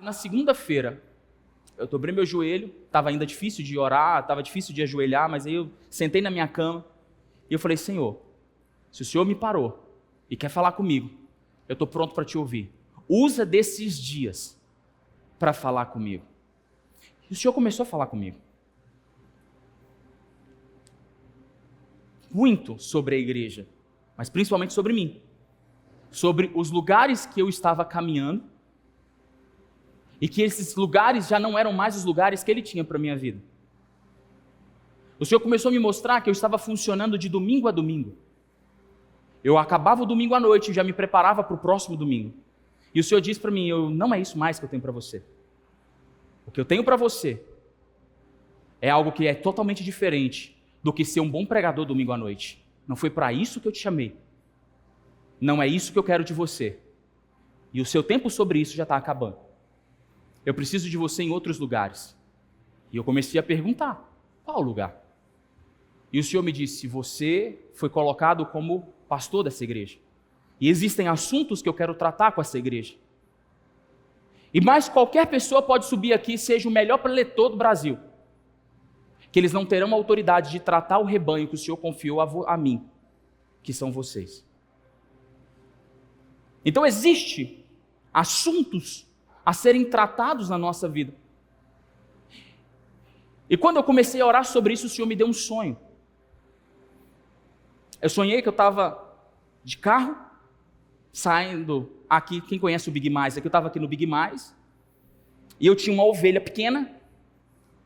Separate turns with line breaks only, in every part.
na segunda-feira, eu dobrei meu joelho, estava ainda difícil de orar, estava difícil de ajoelhar, mas aí eu sentei na minha cama e eu falei, Senhor, se o Senhor me parou e quer falar comigo, eu estou pronto para te ouvir. Usa desses dias para falar comigo. E o Senhor começou a falar comigo. Muito sobre a igreja, mas principalmente sobre mim. Sobre os lugares que eu estava caminhando e que esses lugares já não eram mais os lugares que Ele tinha para a minha vida. O Senhor começou a me mostrar que eu estava funcionando de domingo a domingo. Eu acabava o domingo à noite e já me preparava para o próximo domingo. E o Senhor disse para mim, não é isso mais que eu tenho para você. O que eu tenho para você é algo que é totalmente diferente do que ser um bom pregador domingo à noite. Não foi para isso que eu te chamei. Não é isso que eu quero de você. E o seu tempo sobre isso já está acabando. Eu preciso de você em outros lugares. E eu comecei a perguntar, qual lugar? E o Senhor me disse, você foi colocado como pastor dessa igreja. E existem assuntos que eu quero tratar com essa igreja. E mais qualquer pessoa pode subir aqui, seja o melhor preletor do Brasil, que eles não terão a autoridade de tratar o rebanho que o Senhor confiou a mim, que são vocês. Então existe assuntos a serem tratados na nossa vida. E quando eu comecei a orar sobre isso, o Senhor me deu um sonho. Eu sonhei que eu estava de carro, saindo aqui, quem conhece o Big Mais, aqui eu estava aqui no Big Mais, e eu tinha uma ovelha pequena,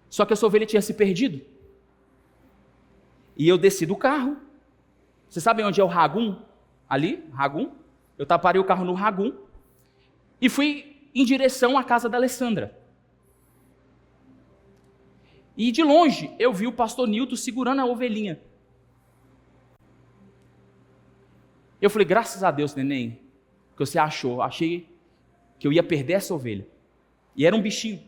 só que essa ovelha tinha se perdido. E eu desci do carro, vocês sabem onde é o Ragum? Ali, Ragum. Eu parei o carro no Ragum, e fui em direção à casa da Alessandra. E de longe, eu vi o pastor Nilton segurando a ovelhinha. Eu falei, graças a Deus, neném, que você achou. Achei que eu ia perder essa ovelha. E era um bichinho.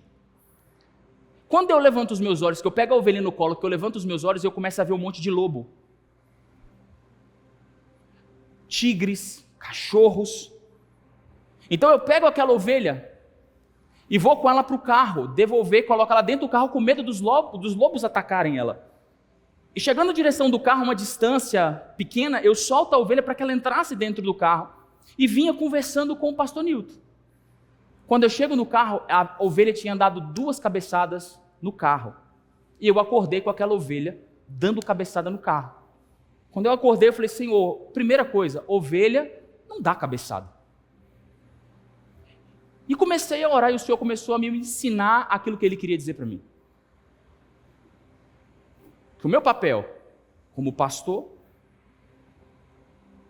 Quando eu levanto os meus olhos, que eu pego a ovelha no colo, que eu levanto os meus olhos, eu começo a ver um monte de lobo. Tigres, cachorros. Então eu pego aquela ovelha e vou com ela para o carro, devolver, coloco ela dentro do carro com medo dos lobos atacarem ela. E chegando na direção do carro, uma distância pequena, eu solto a ovelha para que ela entrasse dentro do carro e vinha conversando com o pastor Nilton. Quando eu chego no carro, a ovelha tinha dado 2 cabeçadas no carro. E eu acordei com aquela ovelha dando cabeçada no carro. Quando eu acordei, eu falei, Senhor, primeira coisa, ovelha não dá cabeçada. E comecei a orar e o Senhor começou a me ensinar aquilo que Ele queria dizer para mim. Que o meu papel como pastor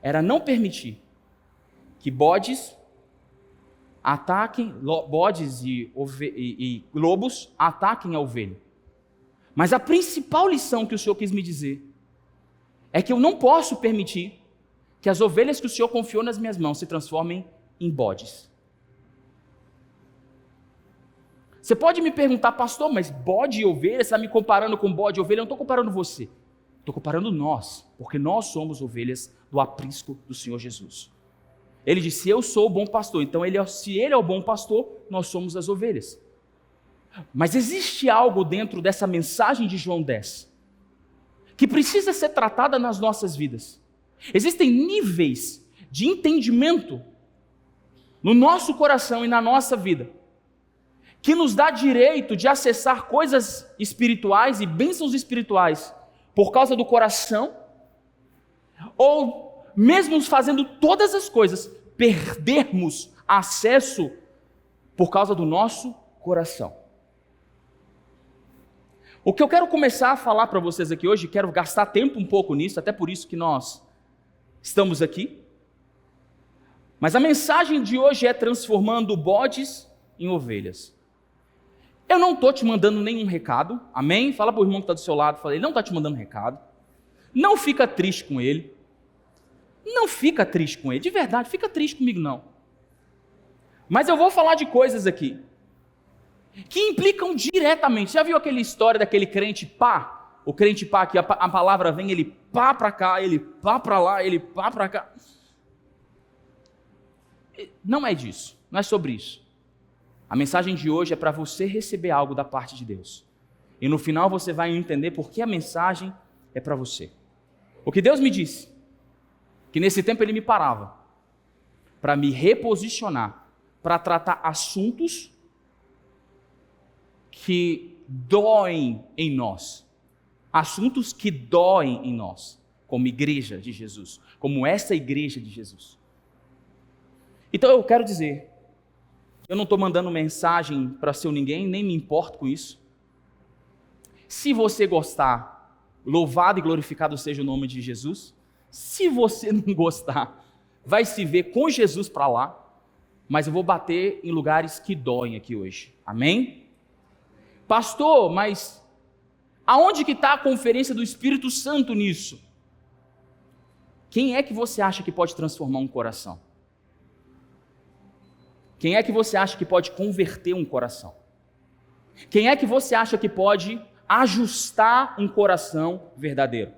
era não permitir que bodes e lobos ataquem a ovelha. Mas a principal lição que o Senhor quis me dizer é que eu não posso permitir que as ovelhas que o Senhor confiou nas minhas mãos se transformem em bodes. Você pode me perguntar, pastor, mas bode e ovelha, você está me comparando com bode e ovelha? Eu não estou comparando você, estou comparando nós, porque nós somos ovelhas do aprisco do Senhor Jesus. Ele disse, eu sou o bom pastor, então se Ele é o bom pastor, nós somos as ovelhas. Mas existe algo dentro dessa mensagem de João 10, que precisa ser tratada nas nossas vidas. Existem níveis de entendimento no nosso coração e na nossa vida, que nos dá direito de acessar coisas espirituais e bênçãos espirituais por causa do coração, ou mesmo fazendo todas as coisas, perdermos acesso por causa do nosso coração. O que eu quero começar a falar para vocês aqui hoje, quero gastar tempo um pouco nisso, até por isso que nós estamos aqui, mas a mensagem de hoje é transformando bodes em ovelhas. Eu não estou te mandando nenhum recado, amém? Fala para o irmão que está do seu lado, fala, ele não está te mandando recado. Não fica triste com ele. Não fica triste com ele, de verdade, fica triste comigo não. Mas eu vou falar de coisas aqui que implicam diretamente. Já viu aquela história daquele crente pá? O crente pá, que a palavra vem, ele pá para cá, ele pá para lá, ele pá para cá. Não é disso, não é sobre isso. A mensagem de hoje é para você receber algo da parte de Deus. E no final você vai entender por que a mensagem é para você. O que Deus me disse, que nesse tempo Ele me parava para me reposicionar, para tratar assuntos que doem em nós. Assuntos que doem em nós, como igreja de Jesus, como essa igreja de Jesus. Então eu quero dizer, eu não estou mandando mensagem para seu ninguém, nem me importo com isso. Se você gostar, louvado e glorificado seja o nome de Jesus. Se você não gostar, vai se ver com Jesus para lá, mas eu vou bater em lugares que doem aqui hoje. Amém? Pastor, mas aonde que está a conferência do Espírito Santo nisso? Quem é que você acha que pode transformar um coração? Quem é que você acha que pode converter um coração? Quem é que você acha que pode ajustar um coração verdadeiro?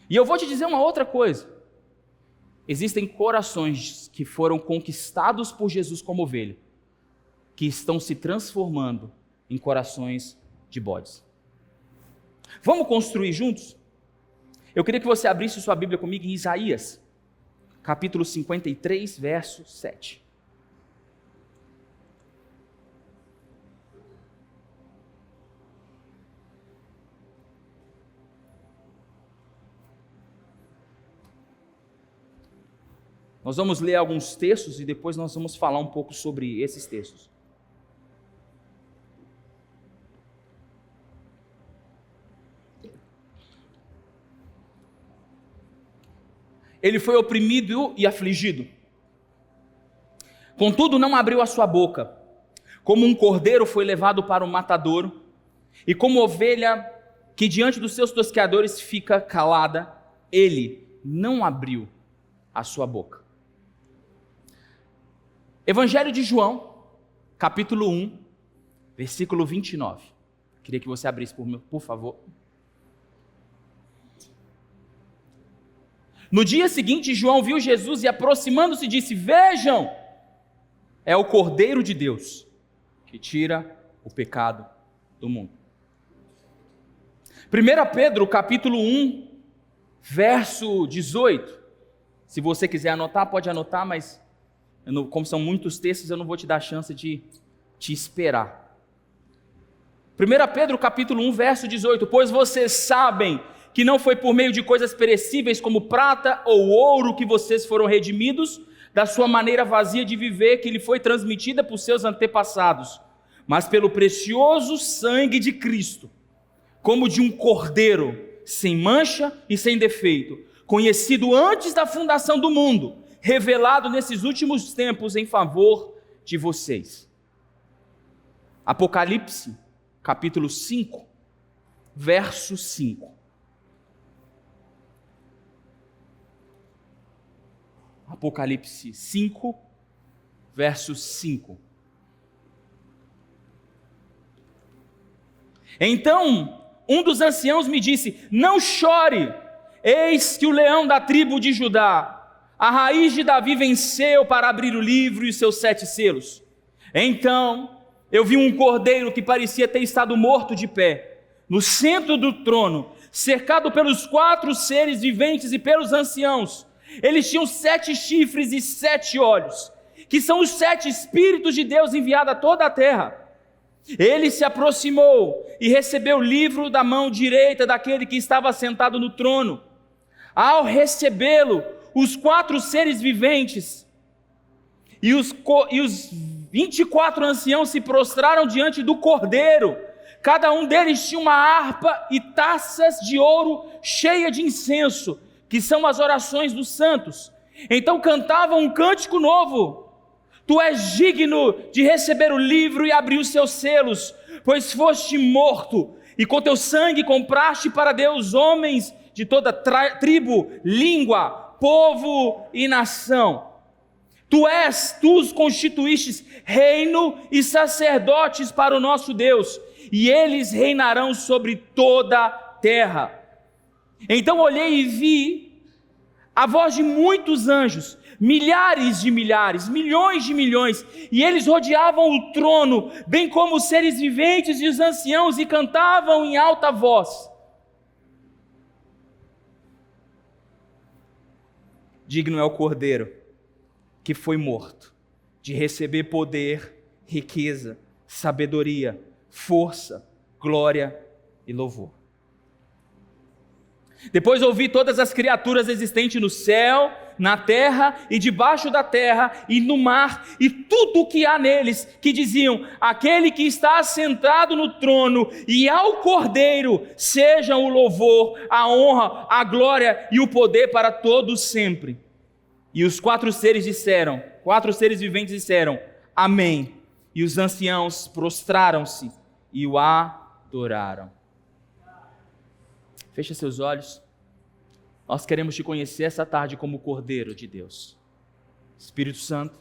E eu vou te dizer uma outra coisa. Existem corações que foram conquistados por Jesus como ovelha, que estão se transformando em corações de bodes. Vamos construir juntos? Eu queria que você abrisse sua Bíblia comigo em Isaías, capítulo 53, verso 7. Nós vamos ler alguns textos e depois nós vamos falar um pouco sobre esses textos. Ele foi oprimido e afligido, contudo não abriu a sua boca. Como um cordeiro foi levado para o matadouro, e como ovelha que diante dos seus tosqueadores fica calada, ele não abriu a sua boca. Evangelho de João, capítulo 1, versículo 29. Queria que você abrisse por favor. No dia seguinte, João viu Jesus e aproximando-se disse: Vejam, é o Cordeiro de Deus, que tira o pecado do mundo. 1 Pedro, capítulo 1, verso 18. Se você quiser anotar, pode anotar, mas como são muitos textos, eu não vou te dar a chance de te esperar. 1 Pedro capítulo 1, verso 18. Pois vocês sabem que não foi por meio de coisas perecíveis como prata ou ouro que vocês foram redimidos da sua maneira vazia de viver que lhe foi transmitida por seus antepassados, mas pelo precioso sangue de Cristo, como de um cordeiro, sem mancha e sem defeito, conhecido antes da fundação do mundo, revelado nesses últimos tempos em favor de vocês. Apocalipse, capítulo 5, verso 5. Apocalipse 5, verso 5. Então, um dos anciãos me disse: Não chore, eis que o leão da tribo de Judá, a raiz de Davi, venceu para abrir o livro e os seus 7 selos. Então eu vi um cordeiro que parecia ter estado morto de pé, no centro do trono, cercado pelos 4 seres viventes e pelos anciãos. Eles tinham 7 chifres e 7 olhos, que são os 7 Espíritos de Deus enviados a toda a terra. Ele se aproximou e recebeu o livro da mão direita daquele que estava sentado no trono. Ao recebê-lo, os 4 seres viventes e os 24 anciãos se prostraram diante do Cordeiro. Cada um deles tinha uma harpa e taças de ouro cheia de incenso, que são as orações dos santos. Então cantavam um cântico novo: Tu és digno de receber o livro e abrir os seus selos, pois foste morto, e com teu sangue compraste para Deus homens de toda tribo, língua, povo e nação. Tu os constituístes reino e sacerdotes para o nosso Deus, e eles reinarão sobre toda a terra. Então olhei e vi a voz de muitos anjos, milhares de milhares, milhões de milhões, e eles rodeavam o trono, bem como os seres viventes e os anciãos, e cantavam em alta voz: digno é o Cordeiro que foi morto, de receber poder, riqueza, sabedoria, força, glória e louvor. Depois ouvi todas as criaturas existentes no céu, na terra e debaixo da terra e no mar, e tudo o que há neles, que diziam: aquele que está assentado no trono e ao Cordeiro sejam o louvor, a honra, a glória e o poder para todos sempre. E os quatro seres viventes disseram: amém. E os anciãos prostraram-se e o adoraram. Fecha seus olhos. Nós queremos te conhecer essa tarde como Cordeiro de Deus. Espírito Santo,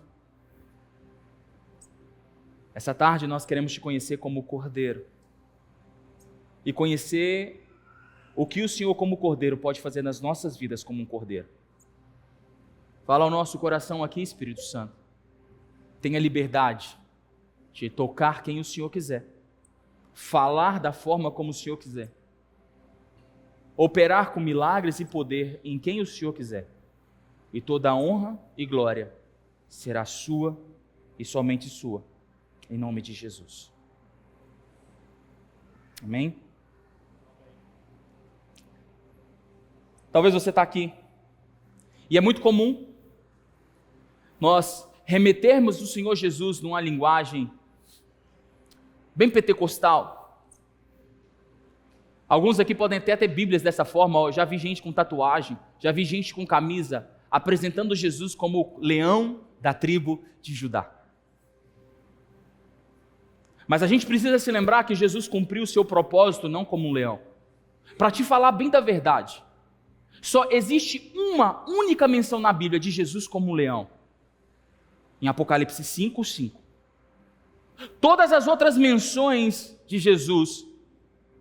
essa tarde nós queremos te conhecer como Cordeiro. E conhecer o que o Senhor como Cordeiro pode fazer nas nossas vidas como um Cordeiro. Fala ao nosso coração aqui, Espírito Santo. Tenha liberdade de tocar quem o Senhor quiser. Falar da forma como o Senhor quiser. Operar com milagres e poder em quem o Senhor quiser. E toda a honra e glória será sua e somente sua, em nome de Jesus. Amém? Talvez você está aqui, e é muito comum nós remetermos o Senhor Jesus numa linguagem bem pentecostal. Alguns aqui podem até ter Bíblias dessa forma. Eu já vi gente com tatuagem, já vi gente com camisa, apresentando Jesus como leão da tribo de Judá. Mas a gente precisa se lembrar que Jesus cumpriu o seu propósito não como um leão. Para te falar bem da verdade, só existe uma única menção na Bíblia de Jesus como um leão. Em Apocalipse 5:5. Todas as outras menções de Jesus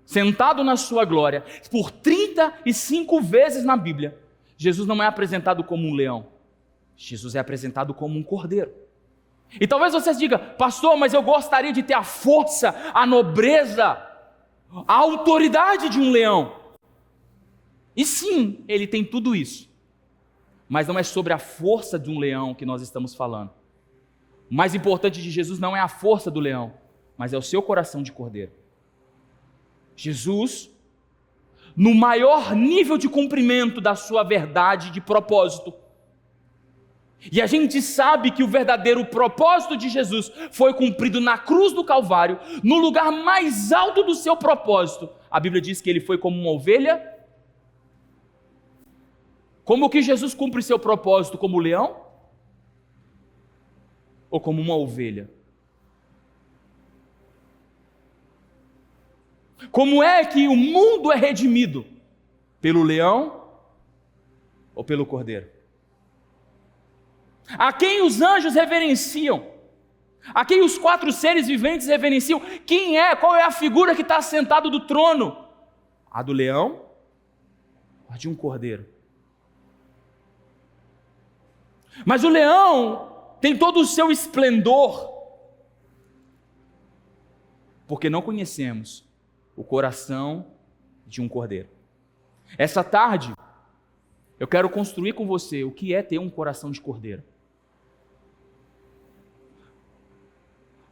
sentado na sua glória, por 35 vezes na Bíblia, Jesus não é apresentado como um leão. Jesus é apresentado como um cordeiro. E talvez você diga: pastor, mas eu gostaria de ter a força, a nobreza, a autoridade de um leão. E sim, ele tem tudo isso. Mas não é sobre a força de um leão que nós estamos falando. O mais importante de Jesus não é a força do leão, mas é o seu coração de cordeiro. Jesus, no maior nível de cumprimento da sua verdade de propósito. E a gente sabe que o verdadeiro propósito de Jesus foi cumprido na cruz do Calvário, no lugar mais alto do seu propósito. A Bíblia diz que ele foi como uma ovelha. Como que Jesus cumpre seu propósito? Como leão? Ou como uma ovelha? Como é que o mundo é redimido? Pelo leão ou pelo cordeiro? A quem os anjos reverenciam? A quem os quatro seres viventes reverenciam? Quem é? Qual é a figura que está sentado do trono? A do leão ou a de um cordeiro? Mas o leão tem todo o seu esplendor, porque não conhecemos o coração de um cordeiro. Essa tarde, eu quero construir com você o que é ter um coração de cordeiro.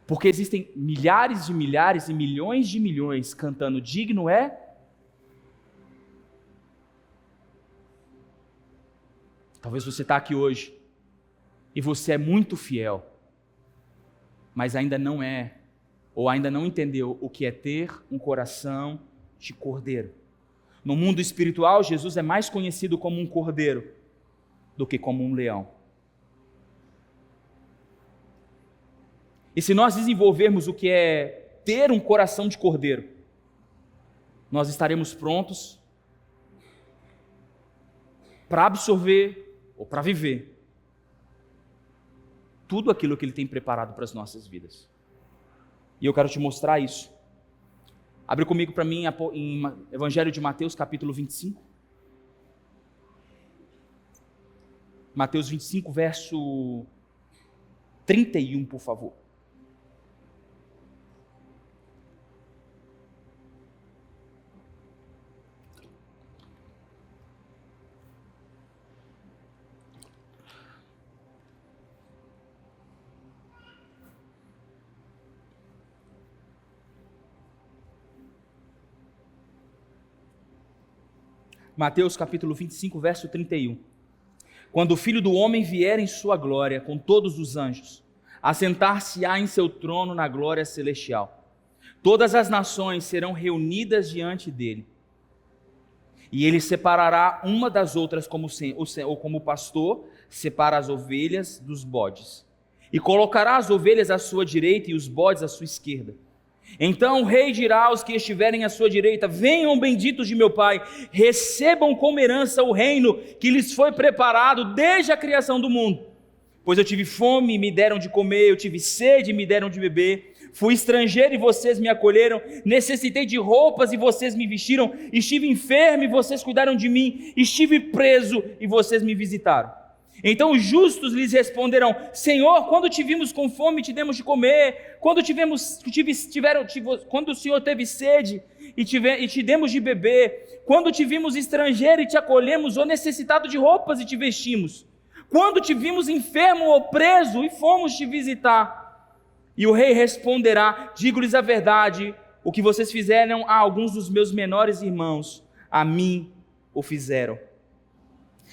Porque existem milhares de milhares e milhões de milhões cantando: digno é. Talvez você está aqui hoje e você é muito fiel, mas ainda não é, ou ainda não entendeu o que é ter um coração de cordeiro. No mundo espiritual, Jesus é mais conhecido como um cordeiro do que como um leão. E se nós desenvolvermos o que é ter um coração de cordeiro, nós estaremos prontos para absorver ou para viver tudo aquilo que Ele tem preparado para as nossas vidas. E eu quero te mostrar isso. Abre comigo para mim em Evangelho de Mateus, capítulo 25. Mateus 25, verso 31, por favor. Mateus capítulo 25, verso 31. Quando o Filho do Homem vier em sua glória, com todos os anjos, assentar-se-á em seu trono na glória celestial. Todas as nações serão reunidas diante dele. E ele separará uma das outras como o pastor separa as ovelhas dos bodes. E colocará as ovelhas à sua direita e os bodes à sua esquerda. Então o rei dirá aos que estiverem à sua direita: venham benditos de meu Pai, recebam como herança o reino que lhes foi preparado desde a criação do mundo. Pois eu tive fome e me deram de comer, eu tive sede e me deram de beber, fui estrangeiro e vocês me acolheram, necessitei de roupas e vocês me vestiram, estive enfermo e vocês cuidaram de mim, estive preso e vocês me visitaram. Então os justos lhes responderão: Senhor, quando te vimos com fome te demos de comer, quando o Senhor teve sede e te demos de beber, quando te vimos estrangeiro e te acolhemos, ou necessitado de roupas e te vestimos, quando te vimos enfermo ou preso e fomos te visitar. E o rei responderá: digo-lhes a verdade, o que vocês fizeram a alguns dos meus menores irmãos, a mim o fizeram.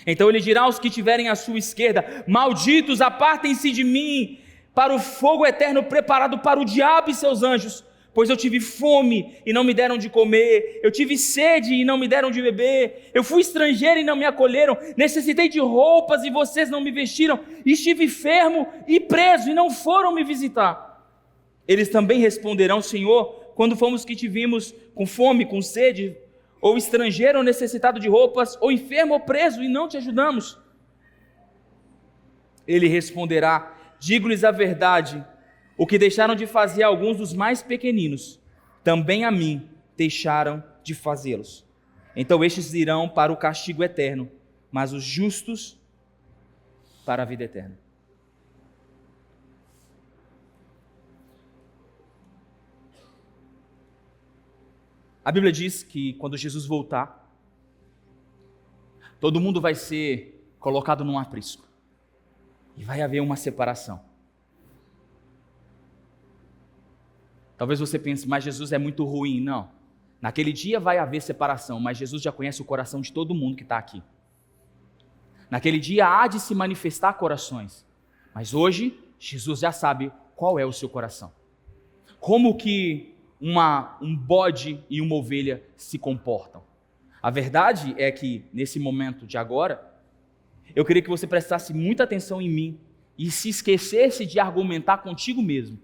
Então ele dirá aos que estiverem à sua esquerda: malditos, apartem-se de mim para o fogo eterno preparado para o diabo e seus anjos, pois eu tive fome e não me deram de comer, eu tive sede e não me deram de beber, eu fui estrangeiro e não me acolheram, necessitei de roupas e vocês não me vestiram, estive enfermo e preso e não foram me visitar. Eles também responderão: Senhor, quando fomos que te vimos com fome, com sede, ou estrangeiro, ou necessitado de roupas, ou enfermo, ou preso, e não te ajudamos? Ele responderá: digo-lhes a verdade, o que deixaram de fazer alguns dos mais pequeninos, também a mim deixaram de fazê-los. Então estes irão para o castigo eterno, mas os justos para a vida eterna. A Bíblia diz que quando Jesus voltar, todo mundo vai ser colocado num aprisco. E vai haver uma separação. Talvez você pense: mas Jesus é muito ruim. Não. Naquele dia vai haver separação, mas Jesus já conhece o coração de todo mundo que está aqui. Naquele dia há de se manifestar corações. Mas hoje, Jesus já sabe qual é o seu coração. Como que um bode e uma ovelha se comportam. A verdade é que, nesse momento de agora, eu queria que você prestasse muita atenção em mim e se esquecesse de argumentar contigo mesmo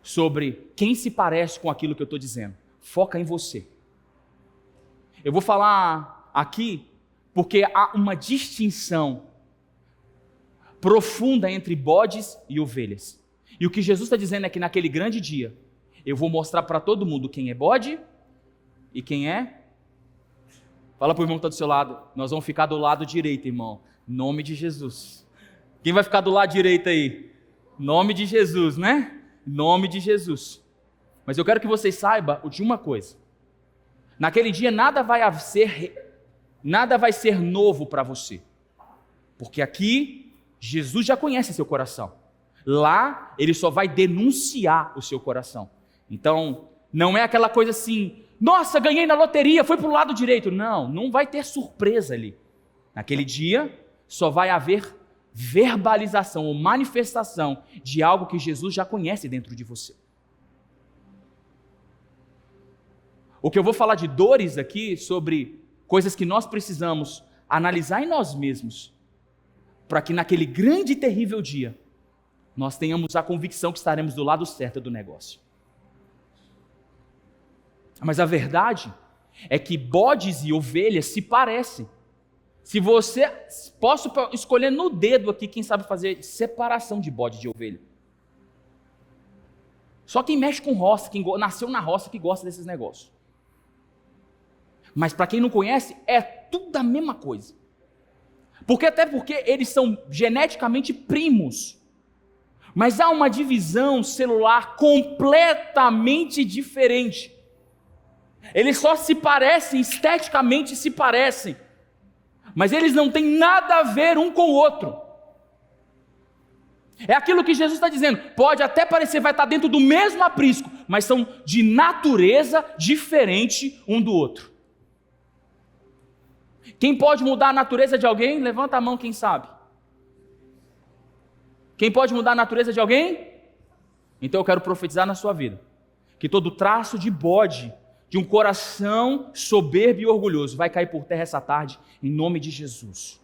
sobre quem se parece com aquilo que eu estou dizendo. Foca em você. Eu vou falar aqui porque há uma distinção profunda entre bodes e ovelhas. E o que Jesus está dizendo é que naquele grande dia, eu vou mostrar para todo mundo quem é bode e quem é. Fala para o irmão que está do seu lado: nós vamos ficar do lado direito, irmão. Em nome de Jesus. Quem vai ficar do lado direito aí? Em nome de Jesus, né? Em nome de Jesus. Mas eu quero que vocês saibam de uma coisa. Naquele dia nada vai ser novo para você. Porque aqui, Jesus já conhece seu coração. Lá, ele só vai denunciar o seu coração. Então, não é aquela coisa assim: nossa, ganhei na loteria, foi para o lado direito. Não, não vai ter surpresa ali. Naquele dia, só vai haver verbalização ou manifestação de algo que Jesus já conhece dentro de você. O que eu vou falar de dores aqui, sobre coisas que nós precisamos analisar em nós mesmos, para que naquele grande e terrível dia, nós tenhamos a convicção que estaremos do lado certo do negócio. Mas a verdade é que bodes e ovelhas se parecem. Se você... Posso escolher no dedo aqui quem sabe fazer separação de bode e de ovelha. Só quem mexe com roça, quem nasceu na roça, que gosta desses negócios. Mas para quem não conhece, é tudo a mesma coisa. Até porque eles são geneticamente primos. Mas há uma divisão celular completamente diferente. Eles só se parecem, esteticamente se parecem. Mas eles não têm nada a ver um com o outro. É aquilo que Jesus está dizendo. Pode até parecer, vai estar dentro do mesmo aprisco, mas são de natureza diferente um do outro. Quem pode mudar a natureza de alguém? Levanta a mão, quem sabe. Quem pode mudar a natureza de alguém? Então eu quero profetizar na sua vida que todo traço de bode, de um coração soberbo e orgulhoso, vai cair por terra essa tarde, em nome de Jesus.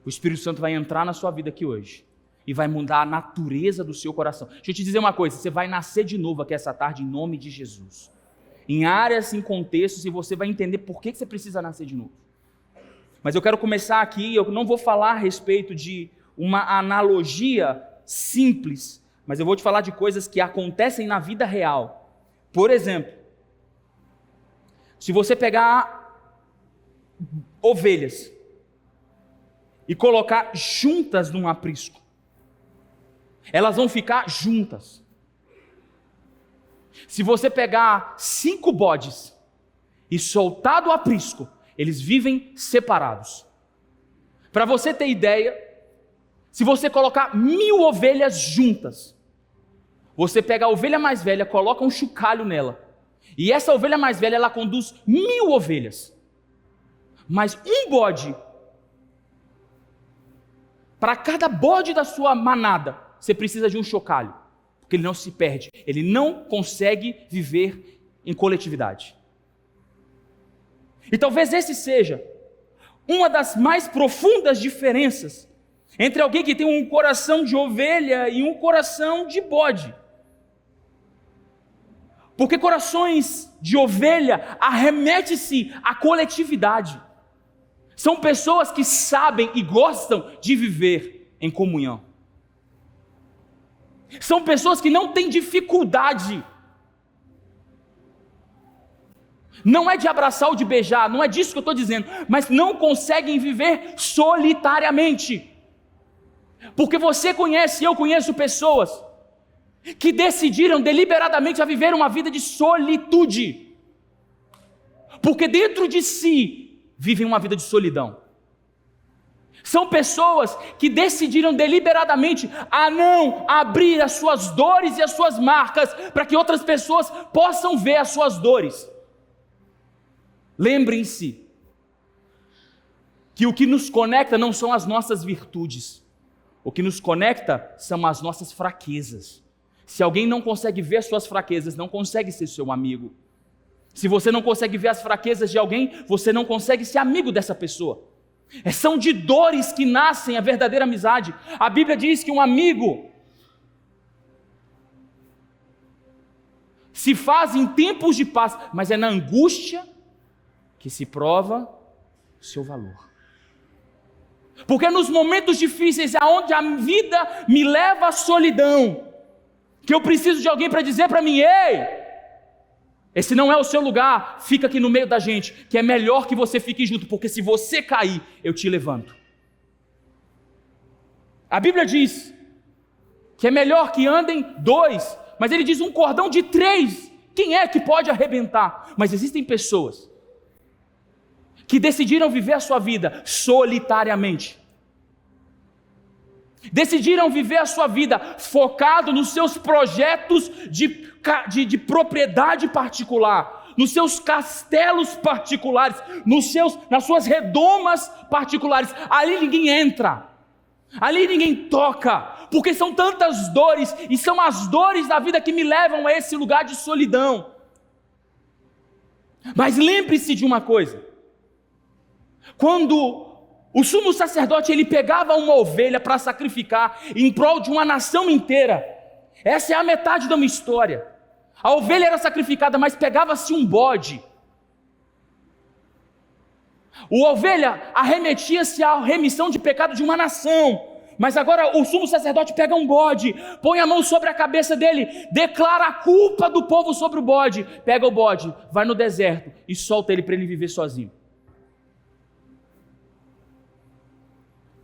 O Espírito Santo vai entrar na sua vida aqui hoje e vai mudar a natureza do seu coração. Deixa eu te dizer uma coisa, você vai nascer de novo aqui essa tarde, em nome de Jesus. Em áreas, em contextos, e você vai entender por que você precisa nascer de novo. Mas eu quero começar aqui, eu não vou falar a respeito de uma analogia simples, mas eu vou te falar de coisas que acontecem na vida real. Por exemplo, se você pegar ovelhas e colocar juntas num aprisco, elas vão ficar juntas. Se você pegar 5 bodes e soltar do aprisco, eles vivem separados. Para você ter ideia, se você colocar 1000 ovelhas juntas, você pega a ovelha mais velha, coloca um chocalho nela, e essa ovelha mais velha, ela conduz 1000 ovelhas. Mas um bode, para cada bode da sua manada, você precisa de um chocalho, porque ele não se perde, ele não consegue viver em coletividade. E talvez esse seja uma das mais profundas diferenças entre alguém que tem um coração de ovelha e um coração de bode. Porque corações de ovelha arremete-se à coletividade. São pessoas que sabem e gostam de viver em comunhão. São pessoas que não têm dificuldade. Não é de abraçar ou de beijar, não é disso que eu estou dizendo, mas não conseguem viver solitariamente. Porque você conhece, eu conheço pessoas que decidiram deliberadamente a viver uma vida de solitude, porque dentro de si vivem uma vida de solidão. São pessoas que decidiram deliberadamente a não abrir as suas dores e as suas marcas para que outras pessoas possam ver as suas dores. Lembrem-se que o que nos conecta não são as nossas virtudes. O que nos conecta são as nossas fraquezas. Se alguém não consegue ver as suas fraquezas, não consegue ser seu amigo. Se você não consegue ver as fraquezas de alguém, você não consegue ser amigo dessa pessoa. São de dores que nascem a verdadeira amizade. A Bíblia diz que um amigo se faz em tempos de paz, mas é na angústia que se prova o seu valor. Porque nos momentos difíceis, aonde a vida me leva à solidão, que eu preciso de alguém para dizer para mim: ei, esse não é o seu lugar, fica aqui no meio da gente, que é melhor que você fique junto, porque se você cair, eu te levanto. A Bíblia diz que é melhor que andem 2, mas ele diz um cordão de 3, quem é que pode arrebentar? Mas existem pessoas que decidiram viver a sua vida solitariamente. Decidiram viver a sua vida focado nos seus projetos de propriedade particular, nos seus castelos particulares, nas suas redomas particulares. Ali ninguém entra, ali ninguém toca, porque são tantas dores, e são as dores da vida que me levam a esse lugar de solidão. Mas lembre-se de uma coisa: quando o sumo sacerdote ele pegava uma ovelha para sacrificar em prol de uma nação inteira, essa é a metade de uma história. A ovelha era sacrificada, mas pegava-se um bode. O ovelha arremetia-se à remissão de pecado de uma nação. Mas agora o sumo sacerdote pega um bode, põe a mão sobre a cabeça dele, declara a culpa do povo sobre o bode, pega o bode, vai no deserto e solta ele para ele viver sozinho.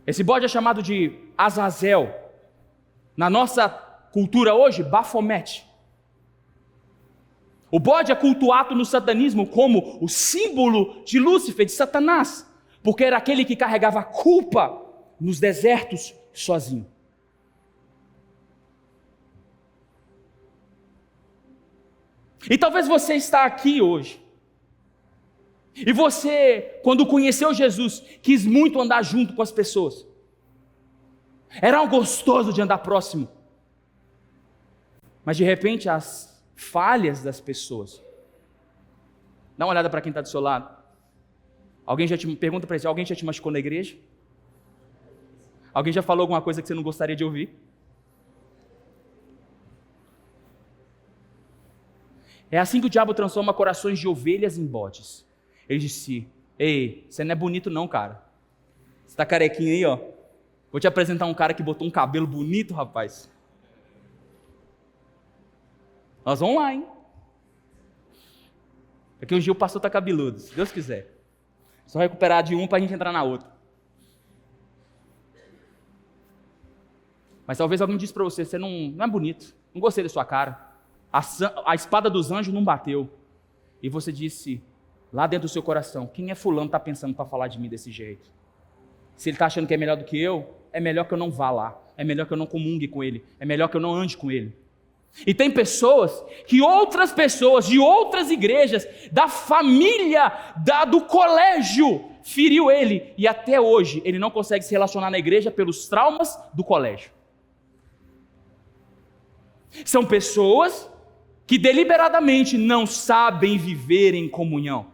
Esse bode é chamado de Azazel. Na nossa cultura hoje, Baphomet. O bode é cultuado no satanismo como o símbolo de Lúcifer, de Satanás, porque era aquele que carregava a culpa nos desertos sozinho. E talvez você está aqui hoje, e você, quando conheceu Jesus, quis muito andar junto com as pessoas. Era algo gostoso de andar próximo. Mas de repente as falhas das pessoas. Dá uma olhada para quem está do seu lado. Alguém já te pergunta para ele, alguém já te machucou na igreja? Alguém já falou alguma coisa que você não gostaria de ouvir? É assim que o diabo transforma corações de ovelhas em bodes. Ele disse: ei, você não é bonito não, cara. Você tá carequinho aí, ó. Vou te apresentar um cara que botou um cabelo bonito, rapaz. Nós vamos lá, hein? Daqui um dia o pastor tá cabeludo, se Deus quiser. Só recuperar de um para a gente entrar na outra. Mas talvez alguém disse para você, você não é bonito, não gostei da sua cara. A espada dos anjos não bateu. E você disse, lá dentro do seu coração, quem é fulano está pensando para falar de mim desse jeito? Se ele está achando que é melhor do que eu, é melhor que eu não vá lá. É melhor que eu não comungue com ele. É melhor que eu não ande com ele. E tem pessoas que outras pessoas de outras igrejas, da família, do colégio, feriu ele. E até hoje ele não consegue se relacionar na igreja pelos traumas do colégio. São pessoas que deliberadamente não sabem viver em comunhão.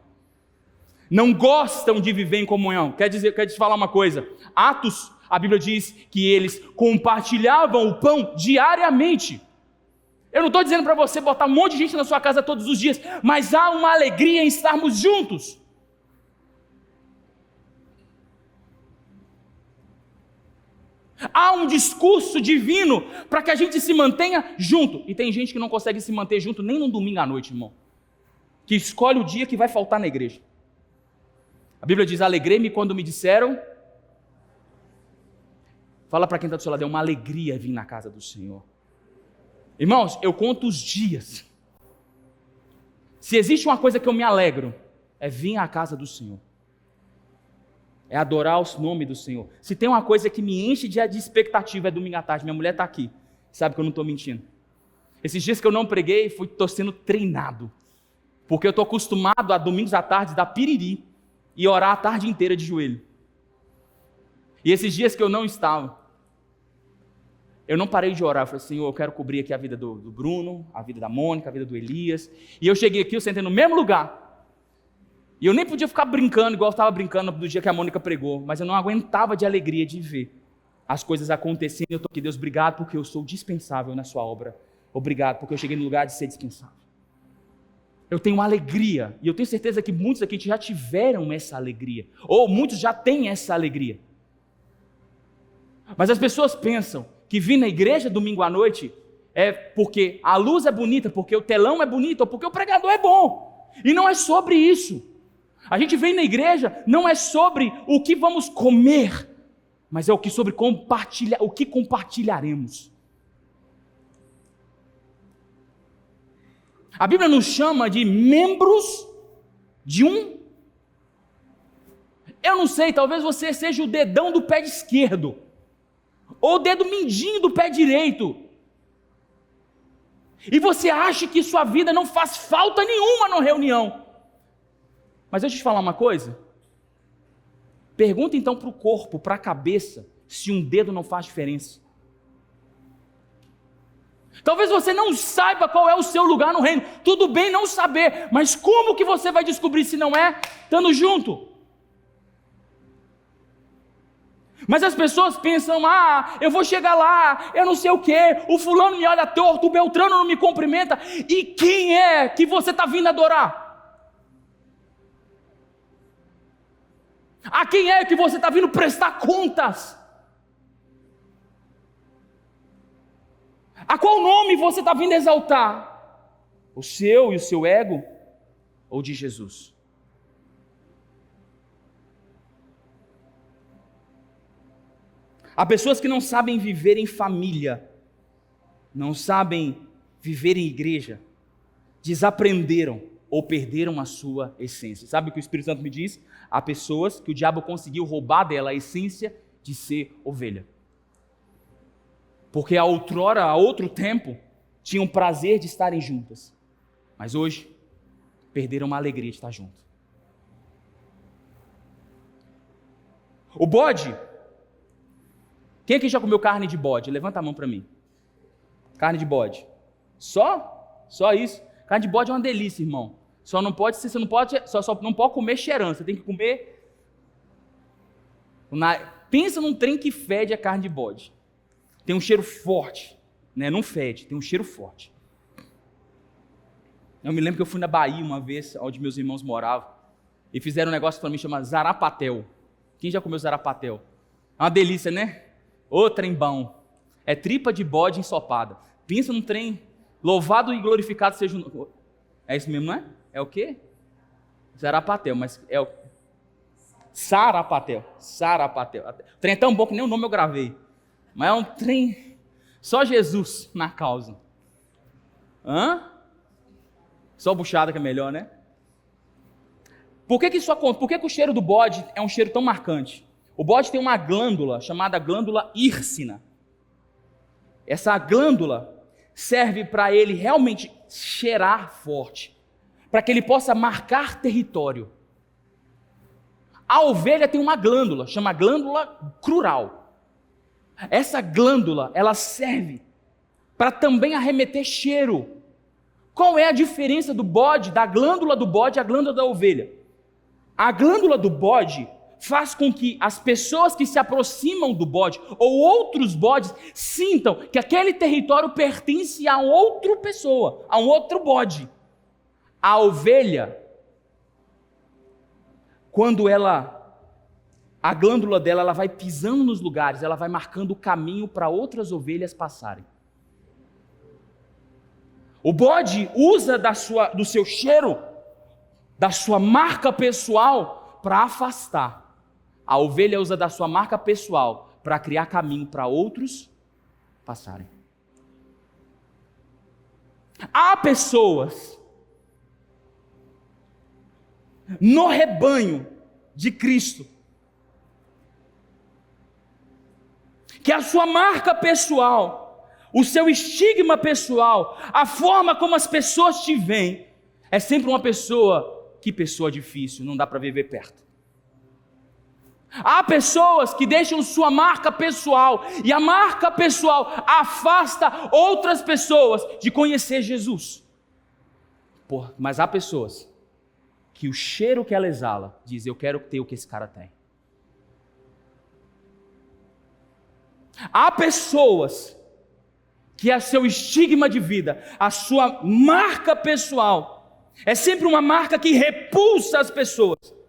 Não gostam de viver em comunhão. Quer te falar uma coisa. Atos, a Bíblia diz que eles compartilhavam o pão diariamente. Eu não estou dizendo para você botar um monte de gente na sua casa todos os dias, mas há uma alegria em estarmos juntos. Há um discurso divino para que a gente se mantenha junto. E tem gente que não consegue se manter junto nem no domingo à noite, irmão. Que escolhe o dia que vai faltar na igreja. A Bíblia diz, alegrei-me quando me disseram. Fala para quem está do seu lado, é uma alegria vir na casa do Senhor. Irmãos, eu conto os dias. Se existe uma coisa que eu me alegro, é vir à casa do Senhor. É adorar o nome do Senhor. Se tem uma coisa que me enche de expectativa, é domingo à tarde. Minha mulher está aqui, sabe que eu não estou mentindo. Esses dias que eu não preguei, estou sendo treinado. Porque eu estou acostumado a domingos à tarde dar piriri e orar a tarde inteira de joelho. E esses dias que eu não estava, eu não parei de orar. Eu falei, Senhor, eu quero cobrir aqui a vida do Bruno, a vida da Mônica, a vida do Elias. E eu cheguei aqui, eu sentei no mesmo lugar. E eu nem podia ficar brincando, igual eu estava brincando do dia que a Mônica pregou, mas eu não aguentava de alegria de ver as coisas acontecendo. Eu estou aqui, Deus, obrigado porque eu sou dispensável na sua obra. Obrigado porque eu cheguei no lugar de ser dispensável. Eu tenho uma alegria, e eu tenho certeza que muitos aqui já tiveram essa alegria, ou muitos já têm essa alegria. Mas as pessoas pensam que vir na igreja domingo à noite é porque a luz é bonita, porque o telão é bonito, ou porque o pregador é bom. E não é sobre isso. A gente vem na igreja, não é sobre o que vamos comer, mas é sobre o que compartilharemos. A Bíblia nos chama de membros de um. Eu não sei, talvez você seja o dedão do pé esquerdo, ou o dedo mindinho do pé direito. E você acha que sua vida não faz falta nenhuma na reunião. Mas deixa eu te falar uma coisa. Pergunta então para o corpo, para a cabeça, se um dedo não faz diferença. Talvez você não saiba qual é o seu lugar no reino. Tudo bem não saber, mas como que você vai descobrir se não é estando junto? Mas as pessoas pensam, eu vou chegar lá, eu não sei o quê, o fulano me olha torto, o Beltrano não me cumprimenta. E quem é que você está vindo adorar? A quem é que você está vindo prestar contas? A qual nome você está vindo exaltar? O seu e o seu ego? Ou de Jesus? Há pessoas que não sabem viver em família, não sabem viver em igreja, desaprenderam ou perderam a sua essência. Sabe o que o Espírito Santo me diz? Há pessoas que o diabo conseguiu roubar dela a essência de ser ovelha. Porque a outrora, a outro tempo, tinham prazer de estarem juntas, mas hoje perderam a alegria de estar junto. O bode. Quem aqui já comeu carne de bode? Levanta a mão para mim. Carne de bode. Só isso. Carne de bode é uma delícia, irmão. Só não pode comer cheirando. Você tem que comer. Pensa num trem que fede a carne de bode. Tem um cheiro forte, né? Não fede, tem um cheiro forte. Eu me lembro que eu fui na Bahia uma vez, onde meus irmãos moravam, e fizeram um negócio para mim chamado zarapatel. Quem já comeu zarapatel? É uma delícia, né? Ô trem bom. É tripa de bode ensopada. Pensa num trem, louvado e glorificado seja o... É isso mesmo, não é? É o quê? Zarapatel, mas é o... Sarapatel. O trem é tão bom que nem o nome eu gravei. Mas é um trem... Só Jesus na causa. Só buchada que é melhor, né? Por que o cheiro do bode é um cheiro tão marcante? O bode tem uma glândula chamada glândula hirsina. Essa glândula serve para ele realmente cheirar forte, para que ele possa marcar território. A ovelha tem uma glândula, chama glândula crural. Essa glândula, ela serve para também arremeter cheiro. Qual é a diferença do bode, da glândula do bode e a glândula da ovelha? A glândula do bode faz com que as pessoas que se aproximam do bode, ou outros bodes, sintam que aquele território pertence a outra pessoa, a um outro bode. A ovelha, quando a glândula dela, ela vai pisando nos lugares, ela vai marcando o caminho para outras ovelhas passarem. O bode usa do seu cheiro, da sua marca pessoal, para afastar. A ovelha usa da sua marca pessoal para criar caminho para outros passarem. Há pessoas no rebanho de Cristo que a sua marca pessoal, o seu estigma pessoal, a forma como as pessoas te veem, é sempre uma pessoa, que pessoa difícil, não dá para viver perto. Há pessoas que deixam sua marca pessoal, e a marca pessoal afasta outras pessoas de conhecer Jesus. Mas há pessoas que o cheiro que ela exala diz: eu quero ter o que esse cara tem. Há pessoas que a seu estigma de vida, a sua marca pessoal, é sempre uma marca que repulsa as pessoas.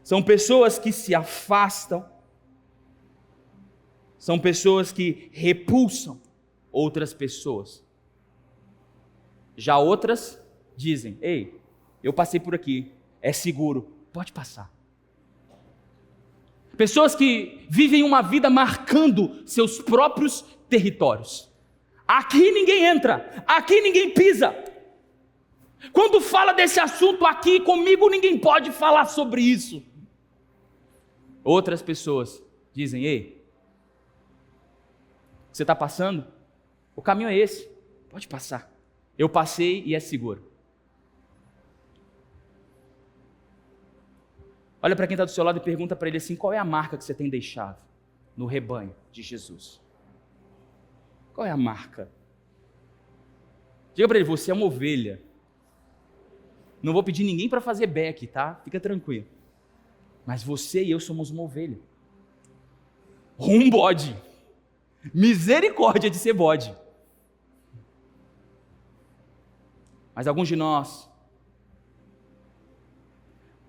São pessoas que se afastam, são pessoas que repulsam outras pessoas. Já outras dizem: ei, eu passei por aqui, é seguro, pode passar. Pessoas que vivem uma vida marcando seus próprios territórios. Aqui ninguém entra, aqui ninguém pisa. Quando fala desse assunto aqui comigo, ninguém pode falar sobre isso. Outras pessoas dizem: ei, você está passando? O caminho é esse, pode passar. Eu passei e é seguro. Olha para quem está do seu lado e pergunta para ele assim: qual é a marca que você tem deixado no rebanho de Jesus? Qual é a marca? Diga para ele: você é uma ovelha. Não vou pedir ninguém para fazer back, tá? Fica tranquilo. Mas você e eu somos uma ovelha. Um bode. Misericórdia de ser bode. Mas alguns de nós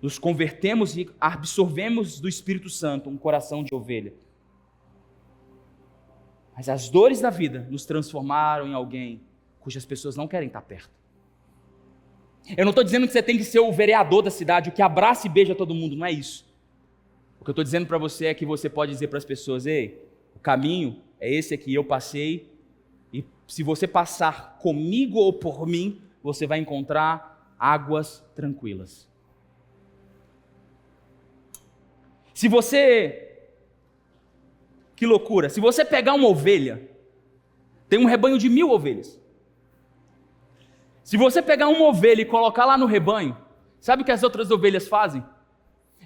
nos convertemos e absorvemos do Espírito Santo um coração de ovelha. Mas as dores da vida nos transformaram em alguém cujas pessoas não querem estar perto. Eu não estou dizendo que você tem que ser o vereador da cidade, o que abraça e beija todo mundo, não é isso. O que eu estou dizendo para você é que você pode dizer para as pessoas: ei, O caminho é esse aqui, eu passei, e se você passar comigo ou por mim, você vai encontrar águas tranquilas. Se você... Que loucura! Se você pegar uma ovelha, tem um rebanho de 1000 ovelhas. Se você pegar uma ovelha e colocar lá no rebanho, sabe o que as outras ovelhas fazem?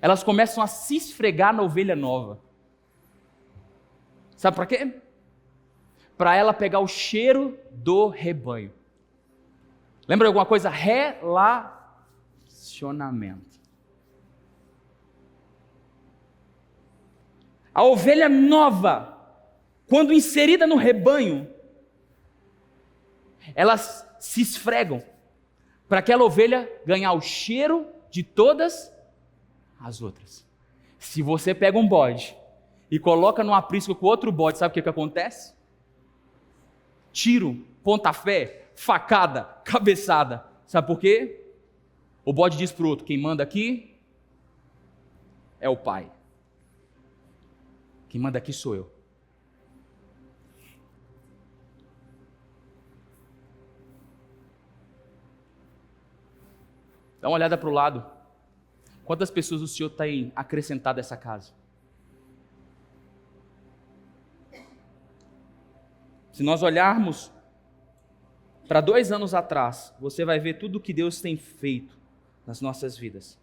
Elas começam a se esfregar na ovelha nova. Sabe para quê? Para ela pegar o cheiro do rebanho. Lembra de alguma coisa? Relacionamento. A ovelha nova, quando inserida no rebanho, elas se esfregam para aquela ovelha ganhar o cheiro de todas as outras. Se você pega um bode e coloca num aprisco com outro bode, sabe o que acontece? Tiro, pontapé, facada, cabeçada. Sabe por quê? O bode diz para o outro: quem manda aqui é o pai. Quem manda aqui sou eu. Dá uma olhada para o lado. Quantas pessoas o Senhor tem acrescentado a essa casa? Se nós olharmos para 2 anos atrás, você vai ver tudo o que Deus tem feito nas nossas vidas.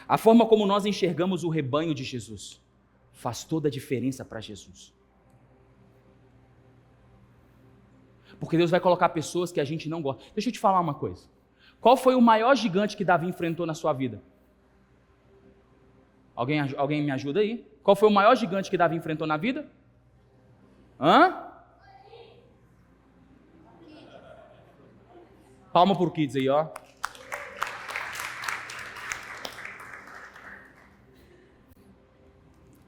A forma como nós enxergamos o rebanho de Jesus faz toda a diferença para Jesus. Porque Deus vai colocar pessoas que a gente não gosta. Deixa eu te falar uma coisa. Qual foi o maior gigante que Davi enfrentou na sua vida? Alguém me ajuda aí? Qual foi o maior gigante que Davi enfrentou na vida? Palma por Kids aí, ó.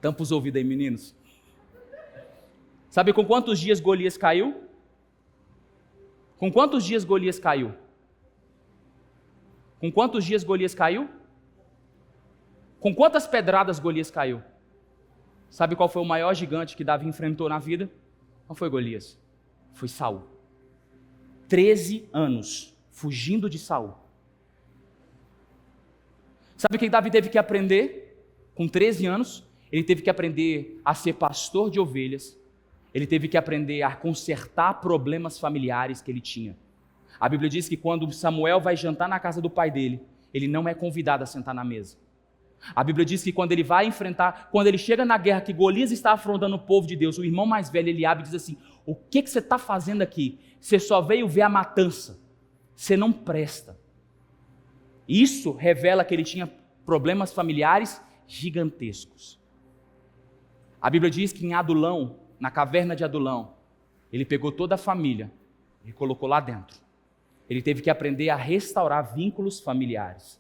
Tampa os ouvidos aí, meninos. Sabe com quantos dias Golias caiu? Com quantos dias Golias caiu? Com quantos dias Golias caiu? Com quantas pedradas Golias caiu? Sabe qual foi o maior gigante que Davi enfrentou na vida? Não foi Golias, foi Saul. 13 anos fugindo de Saul. Sabe o que Davi teve que aprender? Com 13 anos, ele teve que aprender a ser pastor de ovelhas. Ele teve que aprender a consertar problemas familiares que ele tinha. A Bíblia diz que quando Samuel vai jantar na casa do pai dele, ele não é convidado a sentar na mesa. A Bíblia diz que quando ele vai enfrentar, quando ele chega na guerra que Golias está afrontando o povo de Deus, o irmão mais velho, Eliabe, diz assim: o que você está fazendo aqui? Você só veio ver a matança. Você não presta. Isso revela que ele tinha problemas familiares gigantescos. A Bíblia diz que em Adulão, na caverna de Adulão, ele pegou toda a família e colocou lá dentro. Ele teve que aprender a restaurar vínculos familiares.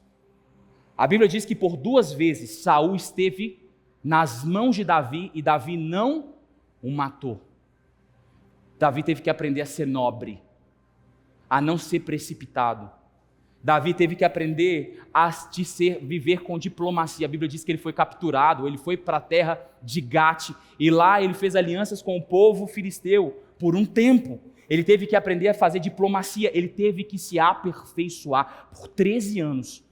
A Bíblia diz que por 2 vezes Saul esteve nas mãos de Davi e Davi não o matou. Davi teve que aprender a ser nobre, a não ser precipitado. Davi teve que aprender a viver com diplomacia. A Bíblia diz que ele foi capturado, ele foi para a terra de Gate, e lá ele fez alianças com o povo filisteu por um tempo. Ele teve que aprender a fazer diplomacia, ele teve que se aperfeiçoar por 13 anos.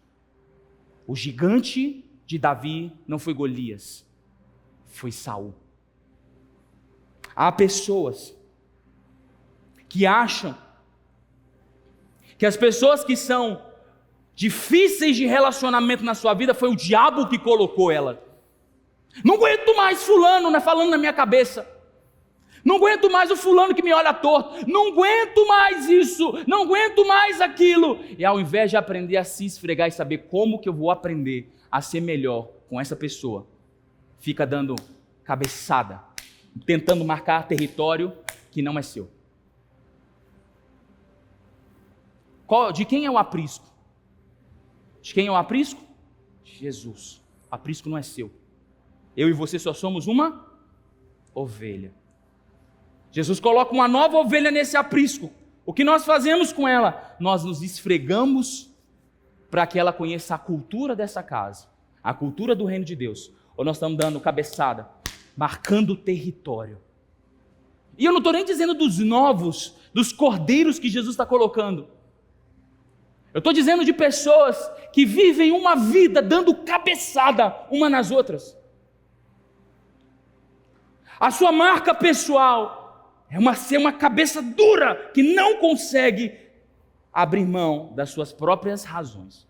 O gigante de Davi não foi Golias, foi Saul. Há pessoas que acham que as pessoas que são difíceis de relacionamento na sua vida foi o diabo que colocou ela. Não aguento mais fulano, né, falando na minha cabeça. Não aguento mais o fulano que me olha torto. Não aguento mais isso. Não aguento mais aquilo. E ao invés de aprender a se esfregar e saber como que eu vou aprender a ser melhor com essa pessoa, fica dando cabeçada, tentando marcar território que não é seu. De quem é o aprisco? De quem é o aprisco? Jesus. O aprisco não é seu. Eu e você só somos uma ovelha. Jesus coloca uma nova ovelha nesse aprisco. O que nós fazemos com ela? Nós nos esfregamos para que ela conheça a cultura dessa casa, a cultura do reino de Deus. ou nós estamos dando cabeçada, marcando o território. E eu não estou nem dizendo dos novos, dos cordeiros que Jesus está colocando. Eu estou dizendo de pessoas que vivem uma vida dando cabeçada uma nas outras. A sua marca pessoal é ser uma cabeça dura que não consegue abrir mão das suas próprias razões.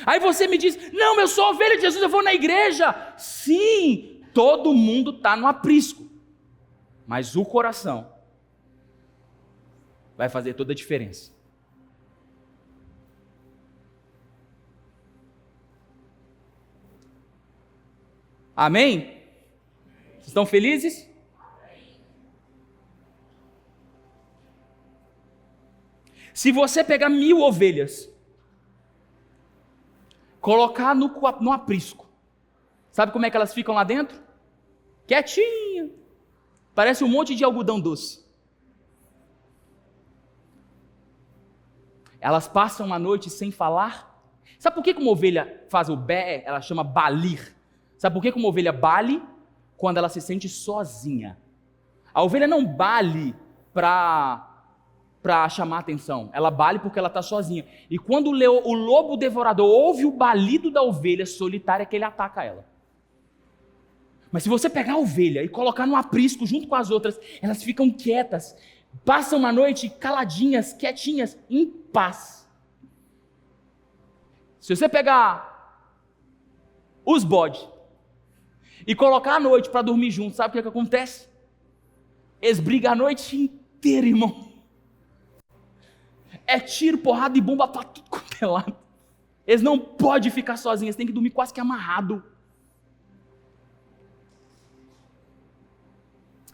Aí você me diz, não, eu sou ovelha de Jesus, eu vou na igreja. Sim, todo mundo está no aprisco, mas o coração vai fazer toda a diferença. Amém? Vocês estão felizes? Se você pegar 1000 ovelhas, colocar no aprisco, sabe como é que elas ficam lá dentro? Quietinha. Parece um monte de algodão doce. Elas passam a noite sem falar. Sabe por que uma ovelha faz o bé? Ela chama balir. Sabe por que uma ovelha bale? Quando ela se sente sozinha. A ovelha não bale para chamar atenção. Ela bale porque ela está sozinha. E quando o lobo devorador ouve o balido da ovelha solitária, que ele ataca ela. Mas se você pegar a ovelha e colocar no aprisco junto com as outras, elas ficam quietas, passam uma noite caladinhas, quietinhas, em paz. Se você pegar os bodes e colocar à noite para dormir junto, sabe o que acontece? Eles brigam a noite inteira, irmão. É tiro, porrada e bomba para tudo quanto é lado. Eles não podem ficar sozinhos, eles têm que dormir quase que amarrado.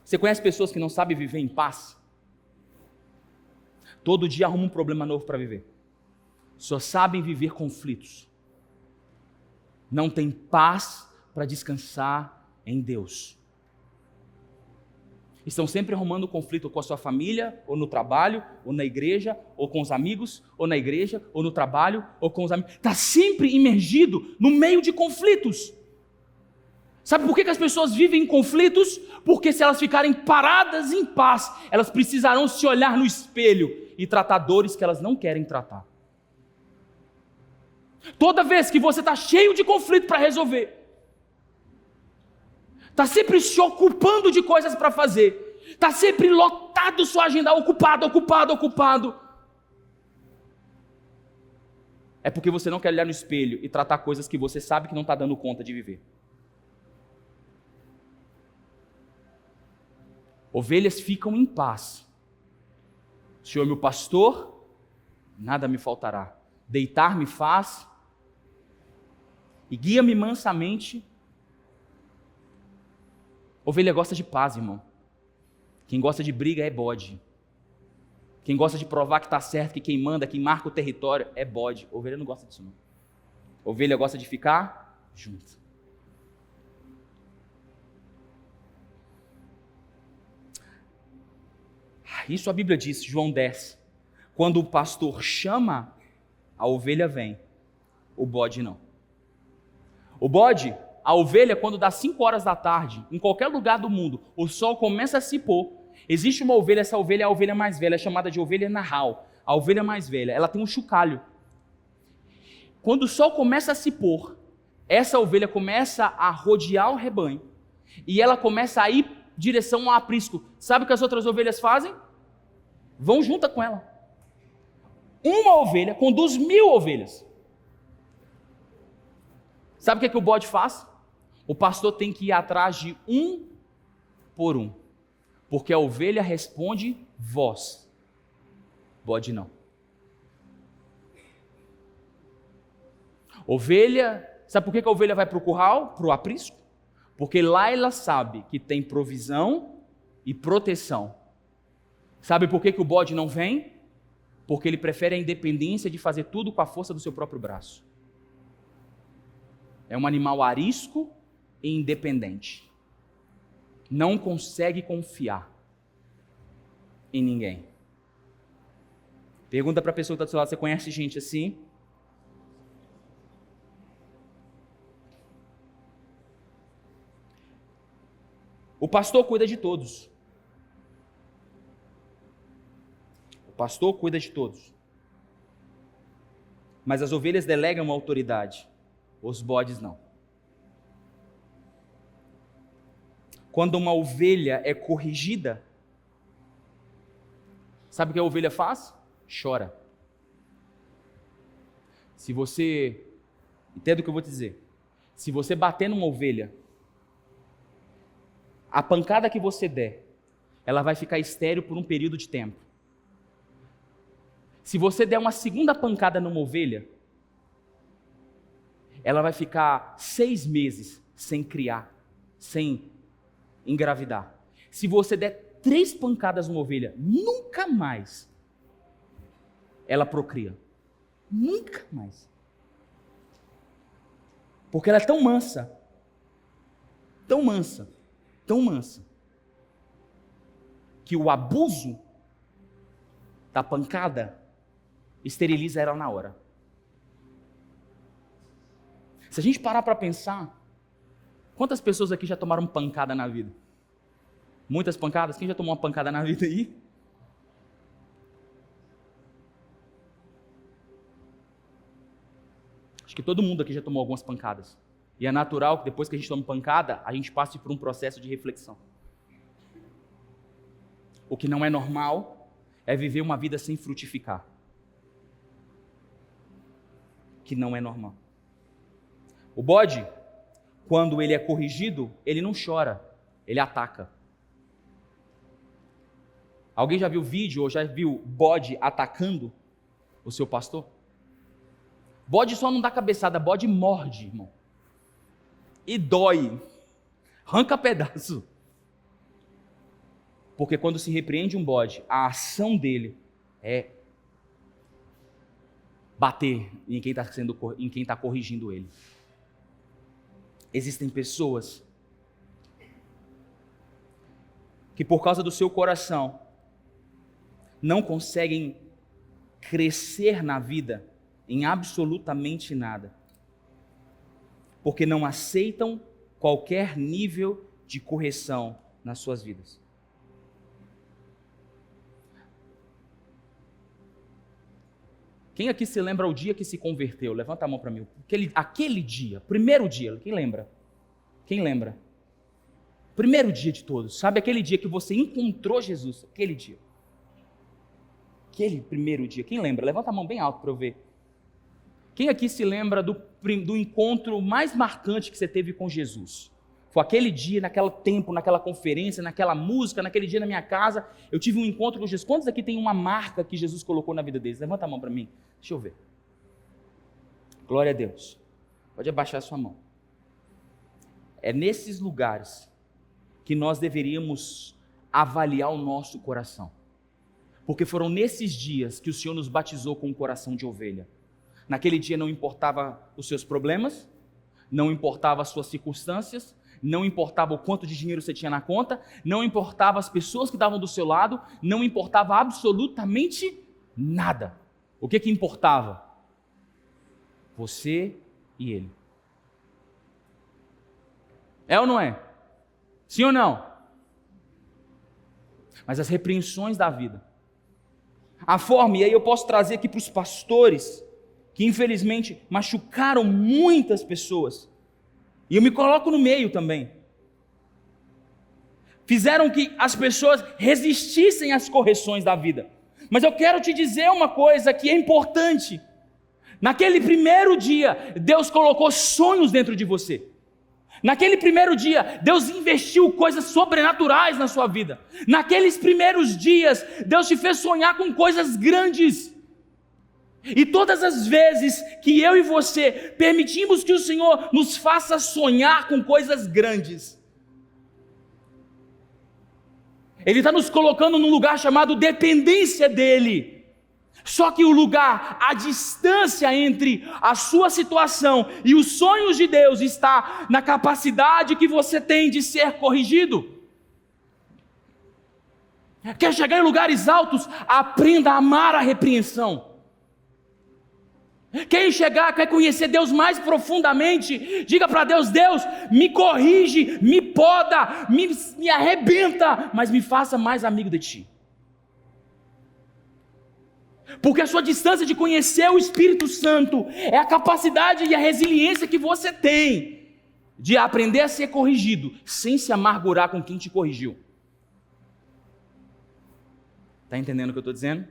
Você conhece pessoas que não sabem viver em paz? Todo dia arruma um problema novo para viver. Só sabem viver conflitos. Não tem paz para descansar em Deus. Estão sempre arrumando conflito com a sua família, ou no trabalho, ou na igreja, ou com os amigos, ou na igreja, ou no trabalho, ou com os amigos. Está sempre imergido no meio de conflitos. Sabe por que as pessoas vivem em conflitos? Porque se elas ficarem paradas em paz, elas precisarão se olhar no espelho e tratar dores que elas não querem tratar. Toda vez que você está cheio de conflito para resolver, está sempre se ocupando de coisas para fazer, está sempre lotado sua agenda, ocupado. É porque você não quer olhar no espelho e tratar coisas que você sabe que não está dando conta de viver. Ovelhas ficam em paz. O Senhor é meu pastor, nada me faltará. Deitar-me faz e guia-me mansamente. Ovelha gosta de paz, irmão. Quem gosta de briga é bode. Quem gosta de provar que está certo, que quem manda, quem marca o território é bode. Ovelha não gosta disso, não. Ovelha gosta de ficar junto. Isso a Bíblia diz, João 10. Quando o pastor chama, a ovelha vem. O bode não. O bode, a ovelha, quando dá 5 horas da tarde, em qualquer lugar do mundo, o sol começa a se pôr. Existe uma ovelha, essa ovelha é a ovelha mais velha, é chamada de ovelha nahal. A ovelha mais velha, ela tem um chocalho. Quando o sol começa a se pôr, essa ovelha começa a rodear o rebanho. E ela começa a ir em direção ao aprisco. Sabe o que as outras ovelhas fazem? Vão junto com ela. Uma ovelha conduz 1000 ovelhas. Sabe o que o bode faz? O pastor tem que ir atrás de um por um. Porque a ovelha responde voz. Bode não. Ovelha, sabe por que a ovelha vai para o curral? Para o aprisco? Porque lá ela sabe que tem provisão e proteção. Sabe por que o bode não vem? Porque ele prefere a independência de fazer tudo com a força do seu próprio braço. É um animal arisco e independente. Não consegue confiar em ninguém. Pergunta para a pessoa que está do seu lado, você conhece gente assim? O pastor cuida de todos. O pastor cuida de todos. Mas as ovelhas delegam a autoridade, os bodes não. Quando uma ovelha é corrigida, sabe o que a ovelha faz? Chora. Se você, entenda o que eu vou te dizer, se você bater numa ovelha, a pancada que você der, ela vai ficar estéril por um período de tempo. Se você der uma segunda pancada numa ovelha, ela vai ficar 6 meses sem criar, sem engravidar. Se você der 3 pancadas numa ovelha, nunca mais ela procria. Nunca mais. Porque ela é tão mansa, tão mansa, tão mansa, que o abuso da pancada esteriliza ela na hora. Se a gente parar para pensar, quantas pessoas aqui já tomaram pancada na vida? Muitas pancadas? Quem já tomou uma pancada na vida aí? Acho que todo mundo aqui já tomou algumas pancadas. E é natural que depois que a gente toma pancada, a gente passe por um processo de reflexão. O que não é normal é viver uma vida sem frutificar. Que não é normal. O bode, quando ele é corrigido, ele não chora, ele ataca. Alguém já viu vídeo ou já viu bode atacando o seu pastor? Bode só não dá cabeçada, bode morde, irmão. E dói, arranca pedaço. Porque quando se repreende um bode, a ação dele é bater em quem está corrigindo ele. Existem pessoas que por causa do seu coração não conseguem crescer na vida em absolutamente nada, porque não aceitam qualquer nível de correção nas suas vidas. Quem aqui se lembra o dia que se converteu? Levanta a mão para mim. Aquele dia, primeiro dia, quem lembra? Quem lembra? Primeiro dia de todos, sabe aquele dia que você encontrou Jesus? Aquele dia. Aquele primeiro dia, quem lembra? Levanta a mão bem alto para eu ver. Quem aqui se lembra do encontro mais marcante que você teve com Jesus? Foi aquele dia, naquele tempo, naquela conferência, naquela música, naquele dia na minha casa, eu tive um encontro com Jesus. Quantos aqui tem uma marca que Jesus colocou na vida deles? Levanta a mão para mim. Deixa eu ver. Glória a Deus. Pode abaixar a sua mão. É nesses lugares que nós deveríamos avaliar o nosso coração. Porque foram nesses dias que o Senhor nos batizou com um coração de ovelha. Naquele dia não importava os seus problemas, não importava as suas circunstâncias, não importava o quanto de dinheiro você tinha na conta, não importava as pessoas que estavam do seu lado, não importava absolutamente nada. O que importava? Você e ele. É ou não é? Sim ou não? Mas as repreensões da vida, a forma, e aí eu posso trazer aqui para os pastores, que infelizmente machucaram muitas pessoas, e eu me coloco no meio também, fizeram que as pessoas resistissem às correções da vida. Mas eu quero te dizer uma coisa que é importante. Naquele primeiro dia, Deus colocou sonhos dentro de você. Naquele primeiro dia, Deus investiu coisas sobrenaturais na sua vida. Naqueles primeiros dias, Deus te fez sonhar com coisas grandes. E todas as vezes que eu e você permitimos que o Senhor nos faça sonhar com coisas grandes, Ele está nos colocando num lugar chamado dependência dEle. Só que o lugar, a distância entre a sua situação e os sonhos de Deus está na capacidade que você tem de ser corrigido. Quer chegar em lugares altos? Aprenda a amar a repreensão. Quer enxergar, quer conhecer Deus mais profundamente, diga para Deus: Deus, me corrige, me poda, me arrebenta, mas me faça mais amigo de Ti. Porque a sua distância de conhecer o Espírito Santo é a capacidade e a resiliência que você tem de aprender a ser corrigido, sem se amargurar com quem te corrigiu. Está entendendo o que eu estou dizendo?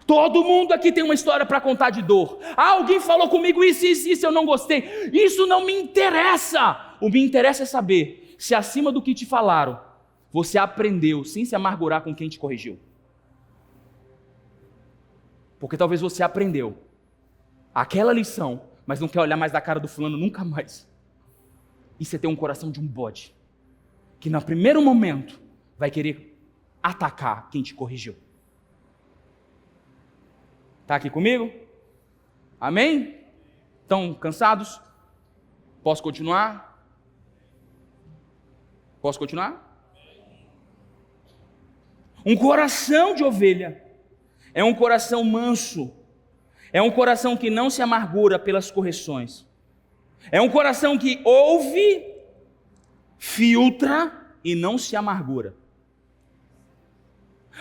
Todo mundo aqui tem uma história para contar de dor. Alguém falou comigo isso, eu não gostei. Isso não me interessa. O que me interessa é saber se acima do que te falaram, você aprendeu sem se amargurar com quem te corrigiu. Porque talvez você aprendeu aquela lição, mas não quer olhar mais da cara do fulano nunca mais. E você tem um coração de um bode, que no primeiro momento vai querer atacar quem te corrigiu. Está aqui comigo? Amém? Estão cansados? Posso continuar? Posso continuar? Um coração de ovelha é um coração manso, é um coração que não se amargura pelas correções, é um coração que ouve, filtra e não se amargura.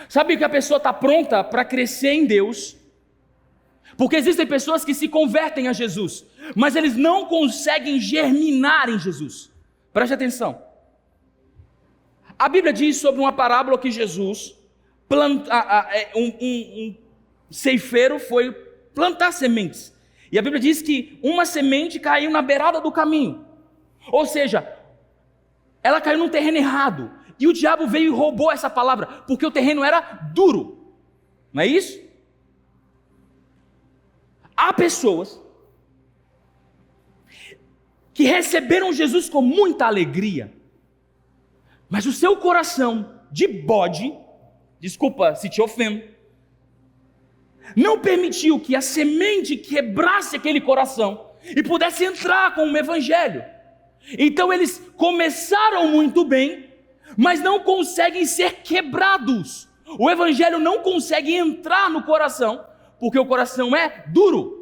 Sabe que a pessoa está pronta para crescer em Deus? Porque existem pessoas que se convertem a Jesus, mas eles não conseguem germinar em Jesus. Preste atenção. A Bíblia diz sobre uma parábola que Jesus, um ceifeiro foi plantar sementes. E a Bíblia diz que uma semente caiu na beirada do caminho. Ou seja, ela caiu num terreno errado. E o diabo veio e roubou essa palavra, porque o terreno era duro. Não é isso? Há pessoas que receberam Jesus com muita alegria, mas o seu coração de bode, desculpa se te ofendo, não permitiu que a semente quebrasse aquele coração e pudesse entrar com o evangelho. Então eles começaram muito bem, mas não conseguem ser quebrados. O evangelho não consegue entrar no coração, porque o coração é duro.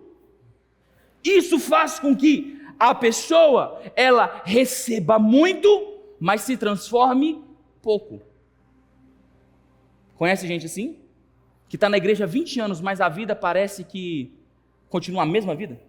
Isso faz com que a pessoa, ela receba muito, mas se transforme pouco. Conhece gente assim? Que está na igreja há 20 anos, mas a vida parece que continua a mesma vida?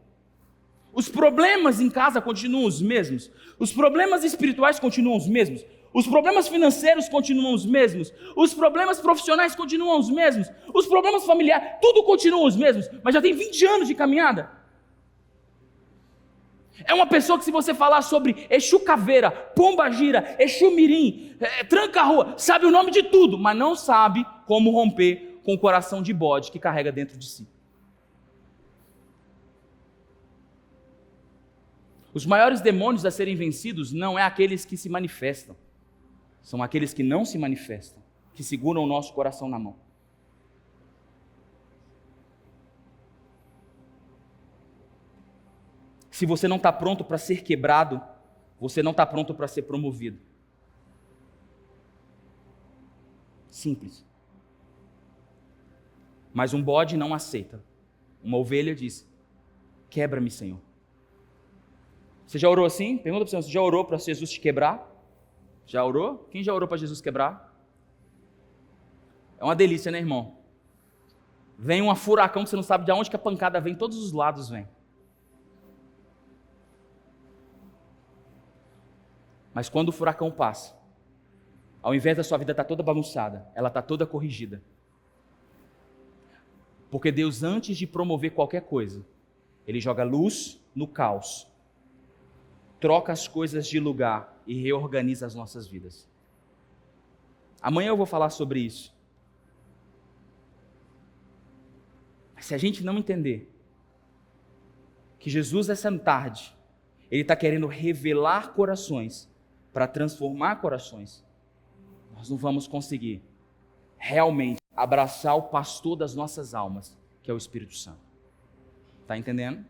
Os problemas em casa continuam os mesmos. Os problemas espirituais continuam os mesmos. Os problemas financeiros continuam os mesmos. Os problemas profissionais continuam os mesmos. Os problemas familiares, tudo continua os mesmos. Mas já tem 20 anos de caminhada. É uma pessoa que, se você falar sobre Exu Caveira, Pomba Gira, Exu Mirim, Tranca-Rua, sabe o nome de tudo, mas não sabe como romper com o coração de bode que carrega dentro de si. Os maiores demônios a serem vencidos não é aqueles que se manifestam, são aqueles que não se manifestam, que seguram o nosso coração na mão. Se você não está pronto para ser quebrado, você não está pronto para ser promovido. Simples. Mas um bode não aceita. Uma ovelha diz: quebra-me, Senhor. Você já orou assim? Pergunta para o Senhor, você já orou para Jesus te quebrar? Já orou? Quem já orou para Jesus quebrar? É uma delícia, né, irmão? Vem um furacão que você não sabe de onde que a pancada vem, todos os lados vem. Mas quando o furacão passa, ao invés da sua vida estar toda bagunçada, ela está toda corrigida. Porque Deus, antes de promover qualquer coisa, Ele joga luz no caos, troca as coisas de lugar e reorganiza as nossas vidas. Amanhã eu vou falar sobre isso. Mas se a gente não entender que Jesus, essa tarde, Ele está querendo revelar corações para transformar corações, nós não vamos conseguir realmente abraçar o pastor das nossas almas, que é o Espírito Santo. Está entendendo?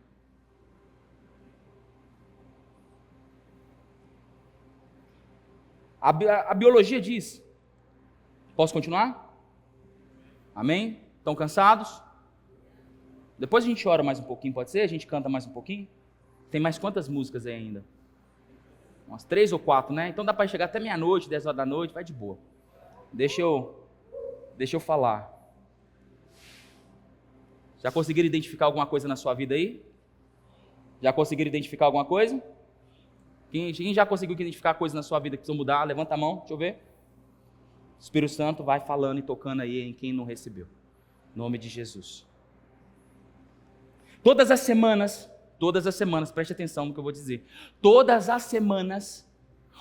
A biologia diz. Posso continuar? Amém? Estão cansados? Depois a gente ora mais um pouquinho, pode ser? A gente canta mais um pouquinho? Tem mais quantas músicas aí ainda? Umas 3 ou 4, né? Então dá para chegar até meia-noite, 10 horas da noite, vai de boa. Deixa eu falar. Já conseguiram identificar alguma coisa na sua vida aí? Já conseguiram identificar alguma coisa? Quem já conseguiu identificar coisa na sua vida que precisa mudar? Levanta a mão, deixa eu ver. O Espírito Santo vai falando e tocando aí em quem não recebeu. Em nome de Jesus. Todas as semanas, preste atenção no que eu vou dizer. Todas as semanas,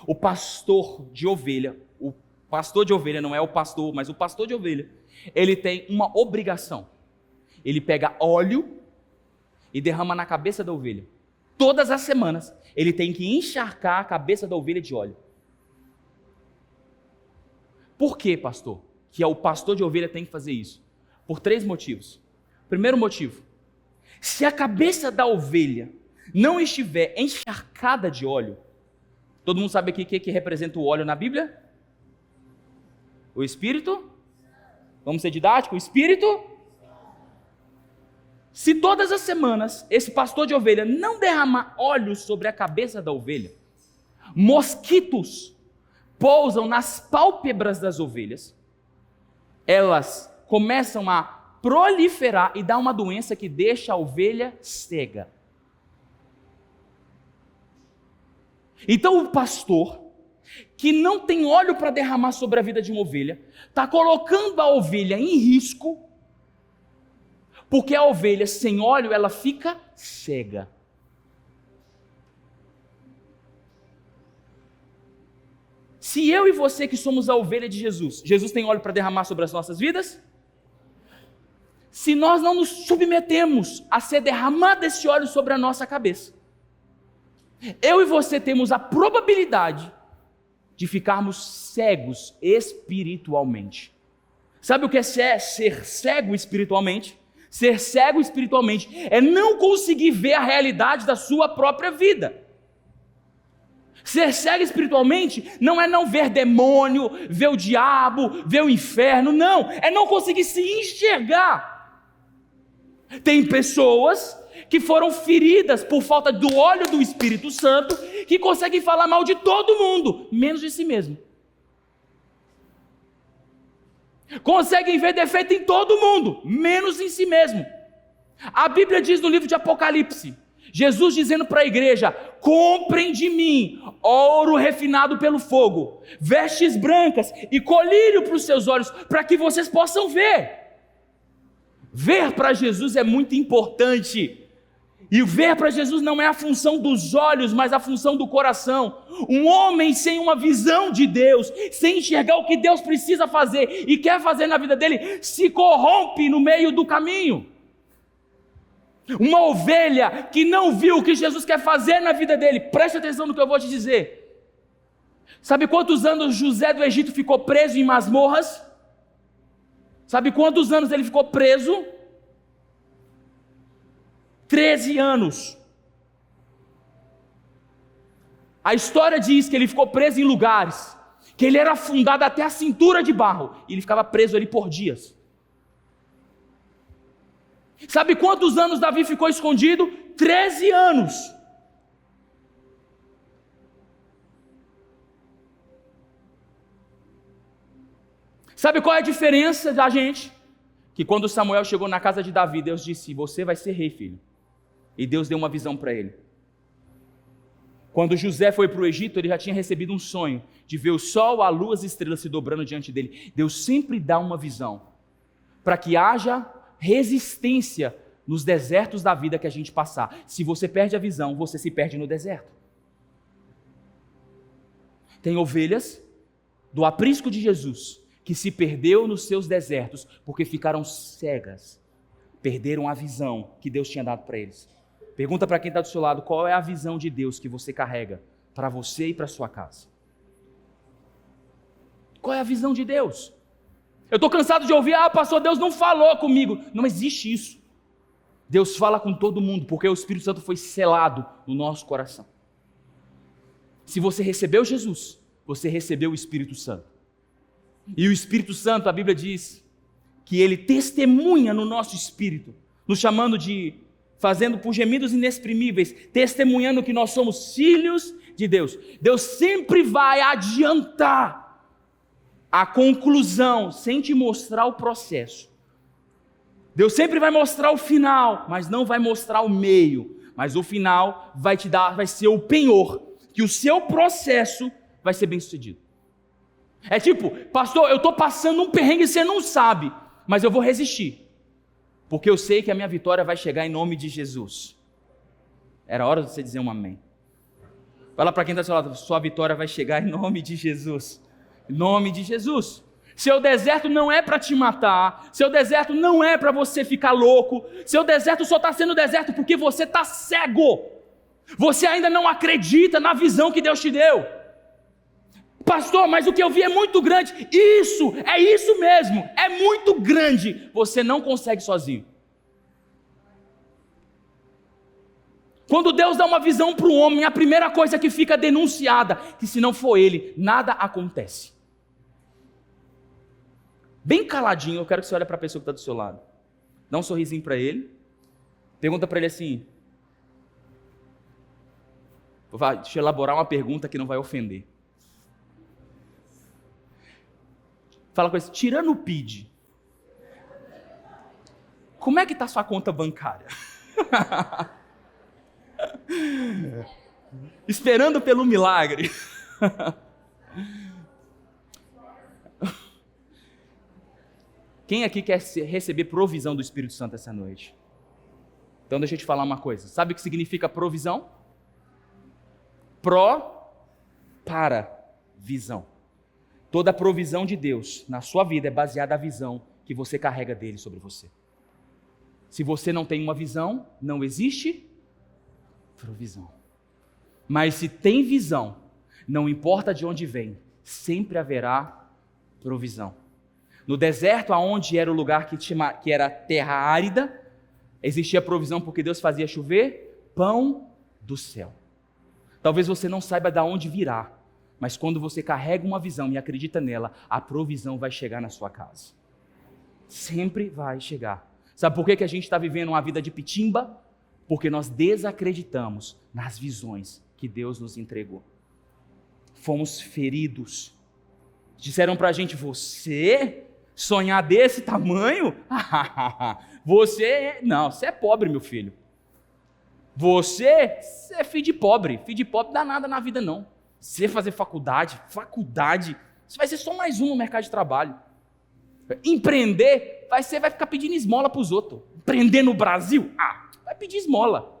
o pastor de ovelha não é o pastor, mas o pastor de ovelha, ele tem uma obrigação. Ele pega óleo e derrama na cabeça da ovelha. Todas as semanas, ele tem que encharcar a cabeça da ovelha de óleo. Por que, pastor? Que o pastor de ovelha tem que fazer isso? Por 3 motivos. Primeiro motivo, se a cabeça da ovelha não estiver encharcada de óleo, todo mundo sabe aqui o que representa o óleo na Bíblia? O Espírito? Vamos ser didáticos? O Espírito? Se todas as semanas esse pastor de ovelha não derramar óleo sobre a cabeça da ovelha, mosquitos pousam nas pálpebras das ovelhas, elas começam a proliferar e dar uma doença que deixa a ovelha cega. Então o pastor, que não tem óleo para derramar sobre a vida de uma ovelha, está colocando a ovelha em risco, porque a ovelha sem óleo, ela fica cega. Se eu e você que somos a ovelha de Jesus, Jesus tem óleo para derramar sobre as nossas vidas? Se nós não nos submetemos a ser derramado esse óleo sobre a nossa cabeça, eu e você temos a probabilidade de ficarmos cegos espiritualmente. Sabe o que é ser cego espiritualmente? Ser cego espiritualmente é não conseguir ver a realidade da sua própria vida. Ser cego espiritualmente não é não ver demônio, ver o diabo, ver o inferno, não. É não conseguir se enxergar. Tem pessoas que foram feridas por falta do óleo do Espírito Santo, que conseguem falar mal de todo mundo, menos de si mesmo. Conseguem ver defeito em todo mundo, menos em si mesmo. A Bíblia diz no livro de Apocalipse, Jesus dizendo para a igreja: comprem de mim ouro refinado pelo fogo, vestes brancas e colírio para os seus olhos, para que vocês possam ver. Ver para Jesus é muito importante. E ver para Jesus não é a função dos olhos, mas a função do coração. Um homem sem uma visão de Deus, sem enxergar o que Deus precisa fazer e quer fazer na vida dele, se corrompe no meio do caminho. Uma ovelha que não viu o que Jesus quer fazer na vida dele, preste atenção no que eu vou te dizer. Sabe quantos anos José do Egito ficou preso em masmorras? Sabe quantos anos ele ficou preso? 13 anos. A história diz que ele ficou preso em lugares, que ele era afundado até a cintura de barro, e ele ficava preso ali por dias. Sabe quantos anos Davi ficou escondido? 13 anos. Sabe qual é a diferença da gente? Que quando Samuel chegou na casa de Davi, Deus disse: você vai ser rei, filho. E Deus deu uma visão para ele. Quando José foi para o Egito, ele já tinha recebido um sonho de ver o sol, a lua, as estrelas se dobrando diante dele. Deus sempre dá uma visão para que haja resistência nos desertos da vida que a gente passar. Se você perde a visão, você se perde no deserto. Tem ovelhas do aprisco de Jesus que se perdeu nos seus desertos porque ficaram cegas, perderam a visão que Deus tinha dado para eles. Pergunta para quem está do seu lado: qual é a visão de Deus que você carrega para você e para sua casa? Qual é a visão de Deus? Eu estou cansado de ouvir: pastor, Deus não falou comigo. Não existe isso. Deus fala com todo mundo, porque o Espírito Santo foi selado no nosso coração. Se você recebeu Jesus, você recebeu o Espírito Santo. E o Espírito Santo, a Bíblia diz que ele testemunha no nosso espírito, nos chamando fazendo por gemidos inexprimíveis, testemunhando que nós somos filhos de Deus. Deus sempre vai adiantar a conclusão, sem te mostrar o processo. Deus sempre vai mostrar o final, mas não vai mostrar o meio. Mas o final vai ser o penhor, que o seu processo vai ser bem sucedido. É tipo, pastor, eu estou passando um perrengue e você não sabe, mas eu vou resistir, porque eu sei que a minha vitória vai chegar em nome de Jesus. Era hora de você dizer um amém. Fala para quem está do seu lado, sua vitória vai chegar em nome de Jesus. Em nome de Jesus. Seu deserto não é para te matar, seu deserto não é para você ficar louco, seu deserto só está sendo deserto porque você está cego. Você ainda não acredita na visão que Deus te deu. Pastor, mas o que eu vi é muito grande. É isso mesmo, é muito grande. Você não consegue sozinho. Quando Deus dá uma visão para o homem, a primeira coisa que fica denunciada, que se não for ele, nada acontece. Bem caladinho, eu quero que você olhe para a pessoa que está do seu lado. Dá um sorrisinho para ele. Pergunta para ele assim. Deixa eu elaborar uma pergunta que não vai ofender. Fala com ele, tirando o PID, como é que está sua conta bancária? Esperando pelo milagre. Quem aqui quer receber provisão do Espírito Santo essa noite? Então deixa eu te falar uma coisa. Sabe o que significa provisão? Para visão. Toda a provisão de Deus na sua vida é baseada na visão que você carrega dele sobre você. Se você não tem uma visão, não existe provisão. Mas se tem visão, não importa de onde vem, sempre haverá provisão. No deserto, aonde era o lugar que era terra árida, existia provisão porque Deus fazia chover pão do céu. Talvez você não saiba de onde virá, mas quando você carrega uma visão e acredita nela, a provisão vai chegar na sua casa. Sempre vai chegar. Sabe por que a gente está vivendo uma vida de pitimba? Porque nós desacreditamos nas visões que Deus nos entregou. Fomos feridos. Disseram para a gente, você sonhar desse tamanho? Você é pobre, meu filho. Você é filho de pobre. Filho de pobre dá nada na vida, não. Você fazer faculdade, você vai ser só mais um no mercado de trabalho. Empreender, você vai ficar pedindo esmola para os outros. Empreender no Brasil? Vai pedir esmola.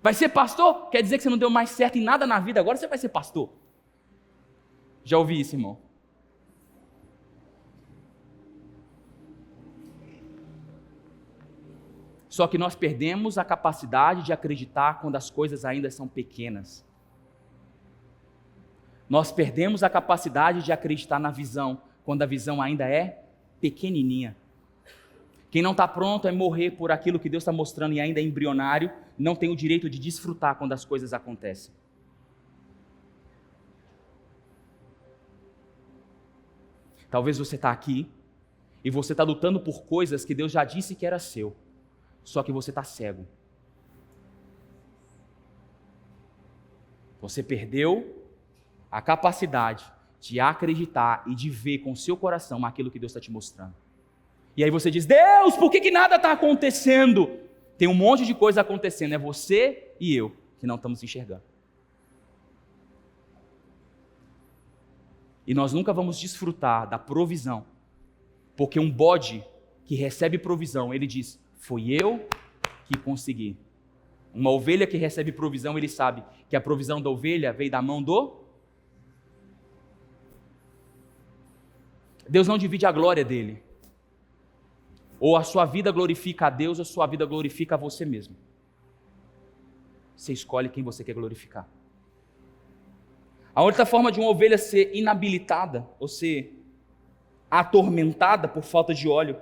Vai ser pastor? Quer dizer que você não deu mais certo em nada na vida, agora você vai ser pastor. Já ouvi isso, irmão? Só que nós perdemos a capacidade de acreditar quando as coisas ainda são pequenas. Nós perdemos a capacidade de acreditar na visão quando a visão ainda é pequenininha. Quem não está pronto a morrer por aquilo que Deus está mostrando e ainda é embrionário, não tem o direito de desfrutar quando as coisas acontecem. Talvez você está aqui e você está lutando por coisas que Deus já disse que era seu, só que você está cego. Você perdeu a capacidade de acreditar e de ver com o seu coração aquilo que Deus está te mostrando. E aí você diz, Deus, por que nada está acontecendo? Tem um monte de coisa acontecendo, é você e eu que não estamos enxergando. E nós nunca vamos desfrutar da provisão, porque um bode que recebe provisão, ele diz, foi eu que consegui. Uma ovelha que recebe provisão, ele sabe que a provisão da ovelha veio da mão do... Deus não divide a glória dele. Ou a sua vida glorifica a Deus, ou a sua vida glorifica a você mesmo. Você escolhe quem você quer glorificar. A outra forma de uma ovelha ser inabilitada, ou ser atormentada por falta de óleo,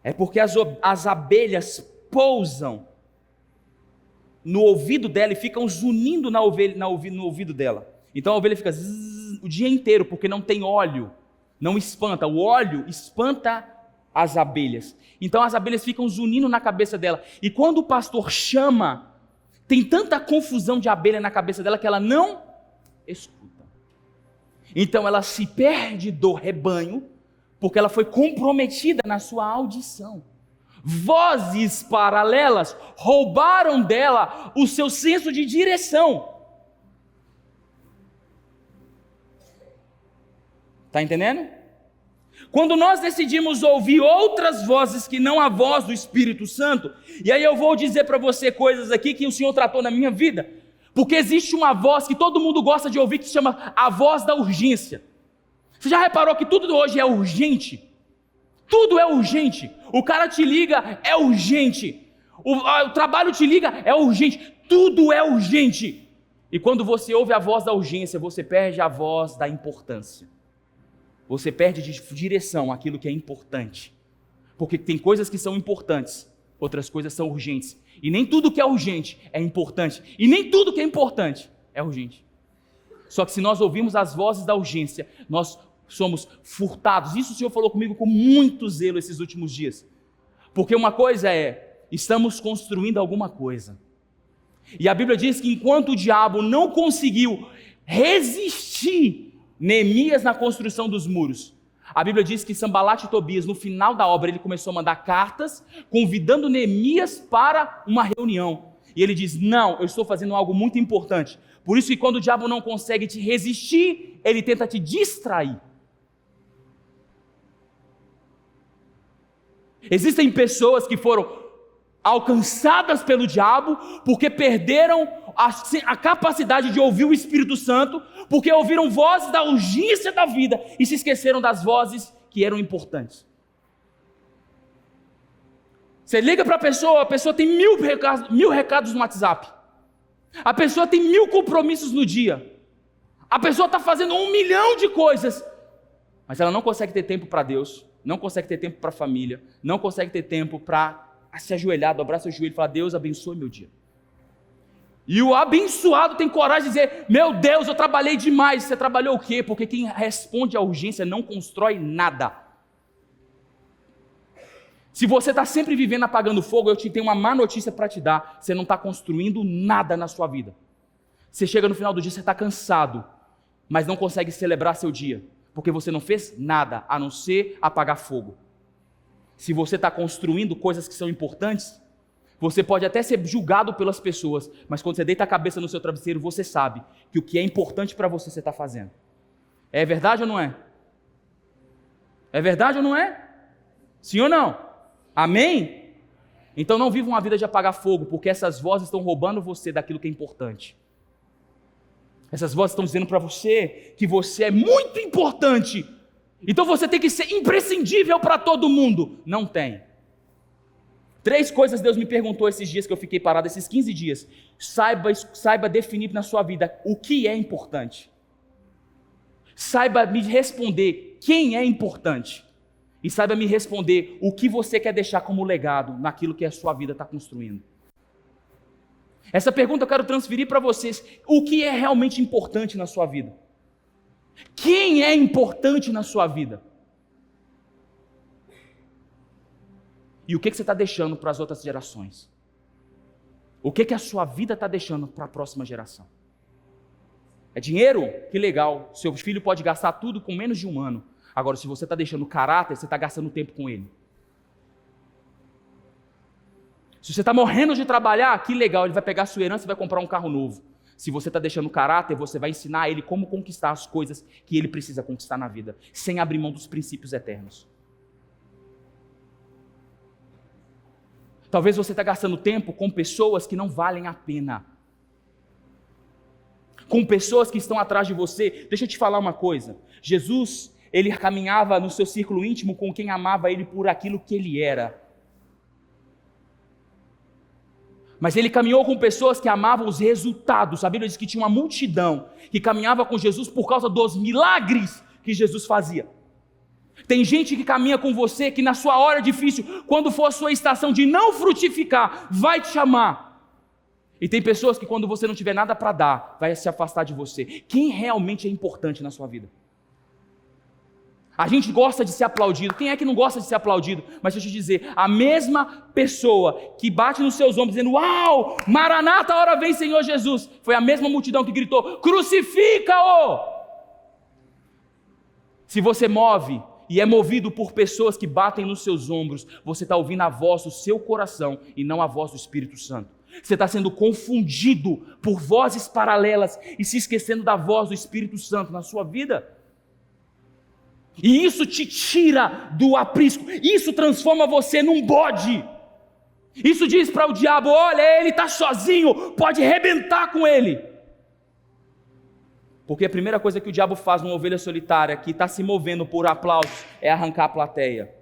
é porque as abelhas pousam no ouvido dela e ficam zunindo no ouvido dela. Então a ovelha fica zzz, o dia inteiro, porque não tem óleo. Não espanta. O óleo espanta as abelhas. Então as abelhas ficam zunindo na cabeça dela. E quando o pastor chama, tem tanta confusão de abelha na cabeça dela que ela não escuta. Então ela se perde do rebanho, porque ela foi comprometida na sua audição. Vozes paralelas roubaram dela o seu senso de direção. Está entendendo? Quando nós decidimos ouvir outras vozes que não a voz do Espírito Santo, e aí eu vou dizer para você coisas aqui que o Senhor tratou na minha vida, porque existe uma voz que todo mundo gosta de ouvir que se chama a voz da urgência. Você já reparou que tudo hoje é urgente? Tudo é urgente. O cara te liga, é urgente. O trabalho te liga, é urgente. Tudo é urgente. E quando você ouve a voz da urgência, você perde a voz da importância. Você perde de direção aquilo que é importante. Porque tem coisas que são importantes, outras coisas são urgentes. E nem tudo que é urgente é importante. E nem tudo que é importante é urgente. Só que se nós ouvirmos as vozes da urgência, nós somos furtados. Isso o Senhor falou comigo com muito zelo esses últimos dias. Porque uma coisa é, estamos construindo alguma coisa. E a Bíblia diz que enquanto o diabo não conseguiu resistir Neemias na construção dos muros, a Bíblia diz que Sambalate e Tobias, no final da obra, ele começou a mandar cartas, convidando Neemias para uma reunião. E ele diz, não, eu estou fazendo algo muito importante. Por isso que quando o diabo não consegue te resistir, ele tenta te distrair. Existem pessoas que foram alcançadas pelo diabo porque perderam a capacidade de ouvir o Espírito Santo, porque ouviram vozes da urgência da vida e se esqueceram das vozes que eram importantes. Você liga para a pessoa tem 1000 recados no WhatsApp, a pessoa tem 1000 compromissos no dia, a pessoa está fazendo 1 milhão de coisas, mas ela não consegue ter tempo para Deus, não consegue ter tempo para a família, não consegue ter tempo para se ajoelhar, dobrar seu joelho e falar, Deus abençoe meu dia. E o abençoado tem coragem de dizer, meu Deus, eu trabalhei demais. Você trabalhou o quê? Porque quem responde à urgência não constrói nada. Se você está sempre vivendo apagando fogo, eu te tenho uma má notícia para te dar, você não está construindo nada na sua vida. Você chega no final do dia, você está cansado, mas não consegue celebrar seu dia, porque você não fez nada, a não ser apagar fogo. Se você está construindo coisas que são importantes, você pode até ser julgado pelas pessoas, mas quando você deita a cabeça no seu travesseiro, você sabe que o que é importante para você está fazendo. É verdade ou não é? É verdade ou não é? Sim ou não? Amém? Então não viva uma vida de apagar fogo, porque essas vozes estão roubando você daquilo que é importante. Essas vozes estão dizendo para você que você é muito importante. Então você tem que ser imprescindível para todo mundo. Não tem. 3 coisas Deus me perguntou esses dias que eu fiquei parado, esses 15 dias. Saiba definir na sua vida o que é importante. Saiba me responder quem é importante. E saiba me responder o que você quer deixar como legado naquilo que a sua vida está construindo. Essa pergunta eu quero transferir para vocês. O que é realmente importante na sua vida? Quem é importante na sua vida? E o que você está deixando para as outras gerações? O que a sua vida está deixando para a próxima geração? É dinheiro? Que legal. Seu filho pode gastar tudo com menos de 1 ano. Agora, se você está deixando caráter, você está gastando tempo com ele. Se você está morrendo de trabalhar, que legal. Ele vai pegar a sua herança e vai comprar um carro novo. Se você está deixando caráter, você vai ensinar a ele como conquistar as coisas que ele precisa conquistar na vida, sem abrir mão dos princípios eternos. Talvez você está gastando tempo com pessoas que não valem a pena. Com pessoas que estão atrás de você. Deixa eu te falar uma coisa. Jesus, ele caminhava no seu círculo íntimo com quem amava ele por aquilo que ele era. Mas ele caminhou com pessoas que amavam os resultados. A Bíblia diz que tinha uma multidão que caminhava com Jesus por causa dos milagres que Jesus fazia. Tem gente que caminha com você que na sua hora difícil, quando for a sua estação de não frutificar, vai te chamar. E tem pessoas que quando você não tiver nada para dar, vai se afastar de você. Quem realmente é importante na sua vida? A gente gosta de ser aplaudido. Quem é que não gosta de ser aplaudido? Mas deixa eu te dizer, a mesma pessoa que bate nos seus ombros dizendo: uau, Maranata, a hora vem, Senhor Jesus, foi a mesma multidão que gritou: crucifica-o! Se você move e é movido por pessoas que batem nos seus ombros, você está ouvindo a voz do seu coração e não a voz do Espírito Santo. Você está sendo confundido por vozes paralelas e se esquecendo da voz do Espírito Santo na sua vida. E isso te tira do aprisco, isso transforma você num bode. Isso diz para o diabo: olha, ele está sozinho, pode arrebentar com ele. Porque a primeira coisa que o diabo faz numa ovelha solitária que está se movendo por aplausos é arrancar a plateia.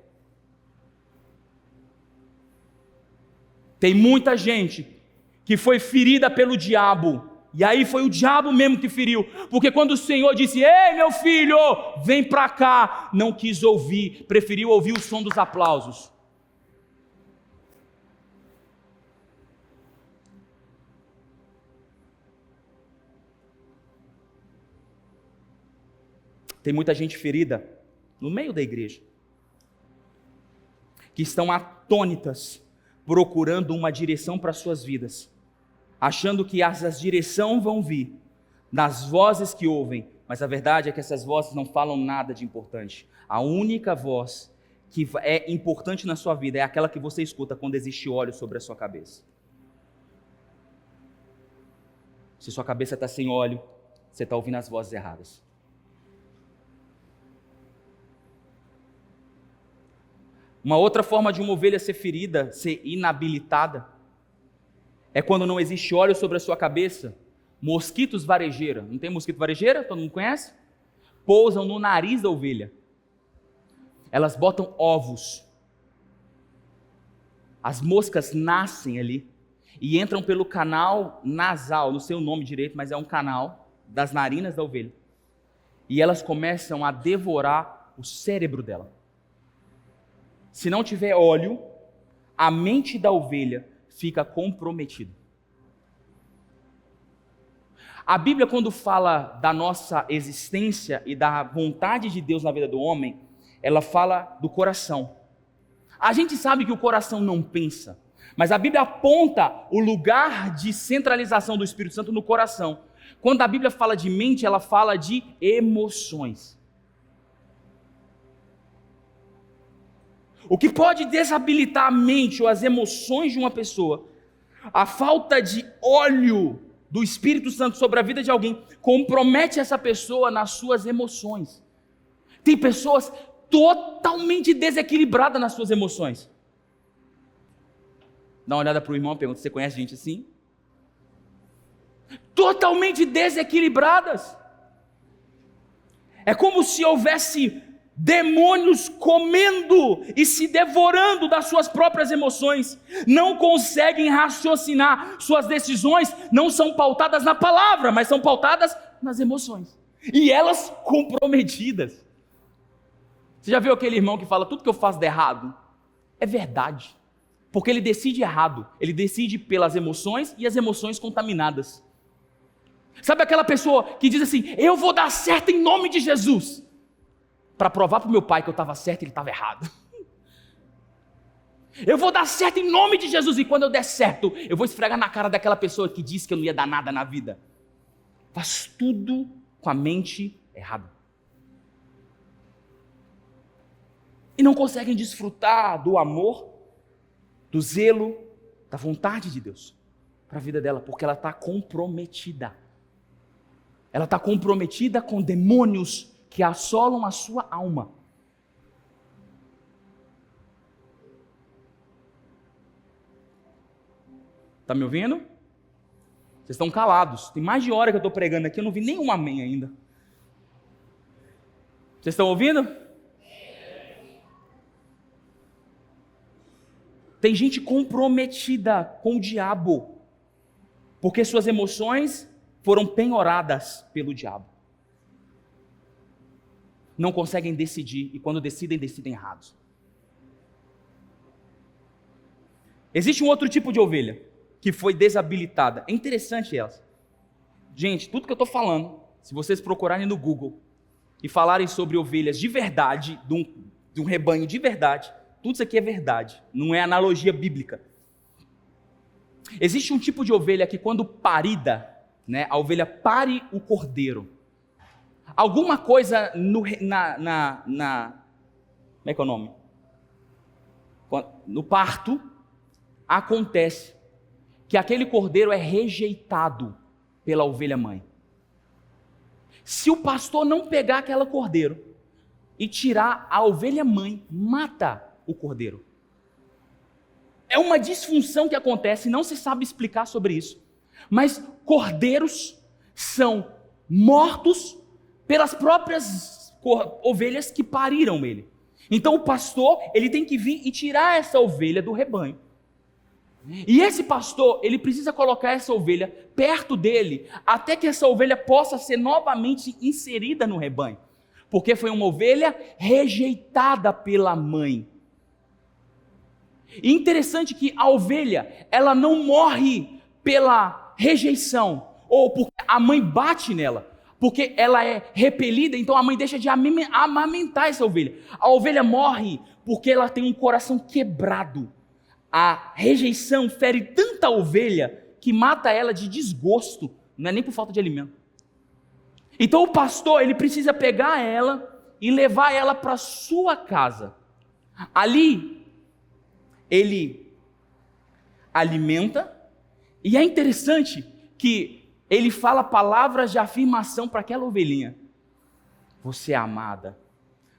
Tem muita gente que foi ferida pelo diabo, e aí foi o diabo mesmo que feriu, porque quando o Senhor disse: ei meu filho, vem para cá, não quis ouvir, preferiu ouvir o som dos aplausos. Tem muita gente ferida no meio da igreja, que estão atônitas, procurando uma direção para suas vidas, achando que essas direções vão vir das vozes que ouvem, mas a verdade é que essas vozes não falam nada de importante. A única voz que é importante na sua vida é aquela que você escuta quando existe óleo sobre a sua cabeça. Se sua cabeça está sem óleo, você está ouvindo as vozes erradas. Uma outra forma de uma ovelha ser ferida, ser inabilitada, é quando não existe óleo sobre a sua cabeça. Mosquitos varejeira, não tem mosquito varejeira? Todo mundo conhece? Pousam no nariz da ovelha. Elas botam ovos. As moscas nascem ali e entram pelo canal nasal, não sei o nome direito, mas é um canal das narinas da ovelha. E elas começam a devorar o cérebro dela. Se não tiver óleo, a mente da ovelha fica comprometida. A Bíblia, quando fala da nossa existência e da vontade de Deus na vida do homem, ela fala do coração. A gente sabe que o coração não pensa, mas a Bíblia aponta o lugar de centralização do Espírito Santo no coração. Quando a Bíblia fala de mente, ela fala de emoções. O que pode desabilitar a mente ou as emoções de uma pessoa, a falta de óleo do Espírito Santo sobre a vida de alguém, compromete essa pessoa nas suas emoções. Tem pessoas totalmente desequilibradas nas suas emoções. Dá uma olhada para o irmão e pergunta: você conhece gente assim? Totalmente desequilibradas. É como se houvesse demônios comendo e se devorando das suas próprias emoções, não conseguem raciocinar, suas decisões não são pautadas na palavra, mas são pautadas nas emoções, e elas comprometidas. Você já viu aquele irmão que fala: tudo que eu faço de errado? É verdade, porque ele decide errado, ele decide pelas emoções e as emoções contaminadas. Sabe aquela pessoa que diz assim: eu vou dar certo em nome de Jesus, para provar para o meu pai que eu estava certo e ele estava errado. Eu vou dar certo em nome de Jesus, e quando eu der certo, eu vou esfregar na cara daquela pessoa que disse que eu não ia dar nada na vida. Faz tudo com a mente errada. E não conseguem desfrutar do amor, do zelo, da vontade de Deus para a vida dela, porque ela está comprometida. Ela está comprometida com demônios que assolam a sua alma. Está me ouvindo? Vocês estão calados. Tem mais de hora que eu estou pregando aqui, eu não vi nenhum amém ainda. Vocês estão ouvindo? Tem gente comprometida com o diabo, porque suas emoções foram penhoradas pelo diabo. Não conseguem decidir, e quando decidem, decidem errados. Existe um outro tipo de ovelha que foi desabilitada. É interessante elas. Gente, tudo que eu estou falando, se vocês procurarem no Google, e falarem sobre ovelhas de verdade, de um rebanho de verdade, tudo isso aqui é verdade, não é analogia bíblica. Existe um tipo de ovelha que quando parida, né, a ovelha pare o cordeiro. Alguma coisa como é que é o nome? No parto, acontece que aquele cordeiro é rejeitado pela ovelha mãe. Se o pastor não pegar aquela cordeiro e tirar a ovelha mãe, mata o cordeiro. É uma disfunção que acontece, não se sabe explicar sobre isso, mas cordeiros são mortos pelas próprias ovelhas que pariram ele. Então o pastor, ele tem que vir e tirar essa ovelha do rebanho. E esse pastor, ele precisa colocar essa ovelha perto dele, até que essa ovelha possa ser novamente inserida no rebanho. Porque foi uma ovelha rejeitada pela mãe. E interessante que a ovelha, ela não morre pela rejeição, ou porque a mãe bate nela, porque ela é repelida, então a mãe deixa de amamentar essa ovelha. A ovelha morre porque ela tem um coração quebrado. A rejeição fere tanta ovelha que mata ela de desgosto, não é nem por falta de alimento. Então o pastor, ele precisa pegar ela e levar ela para sua casa. Ali ele alimenta, e é interessante que ele fala palavras de afirmação para aquela ovelhinha. Você é amada,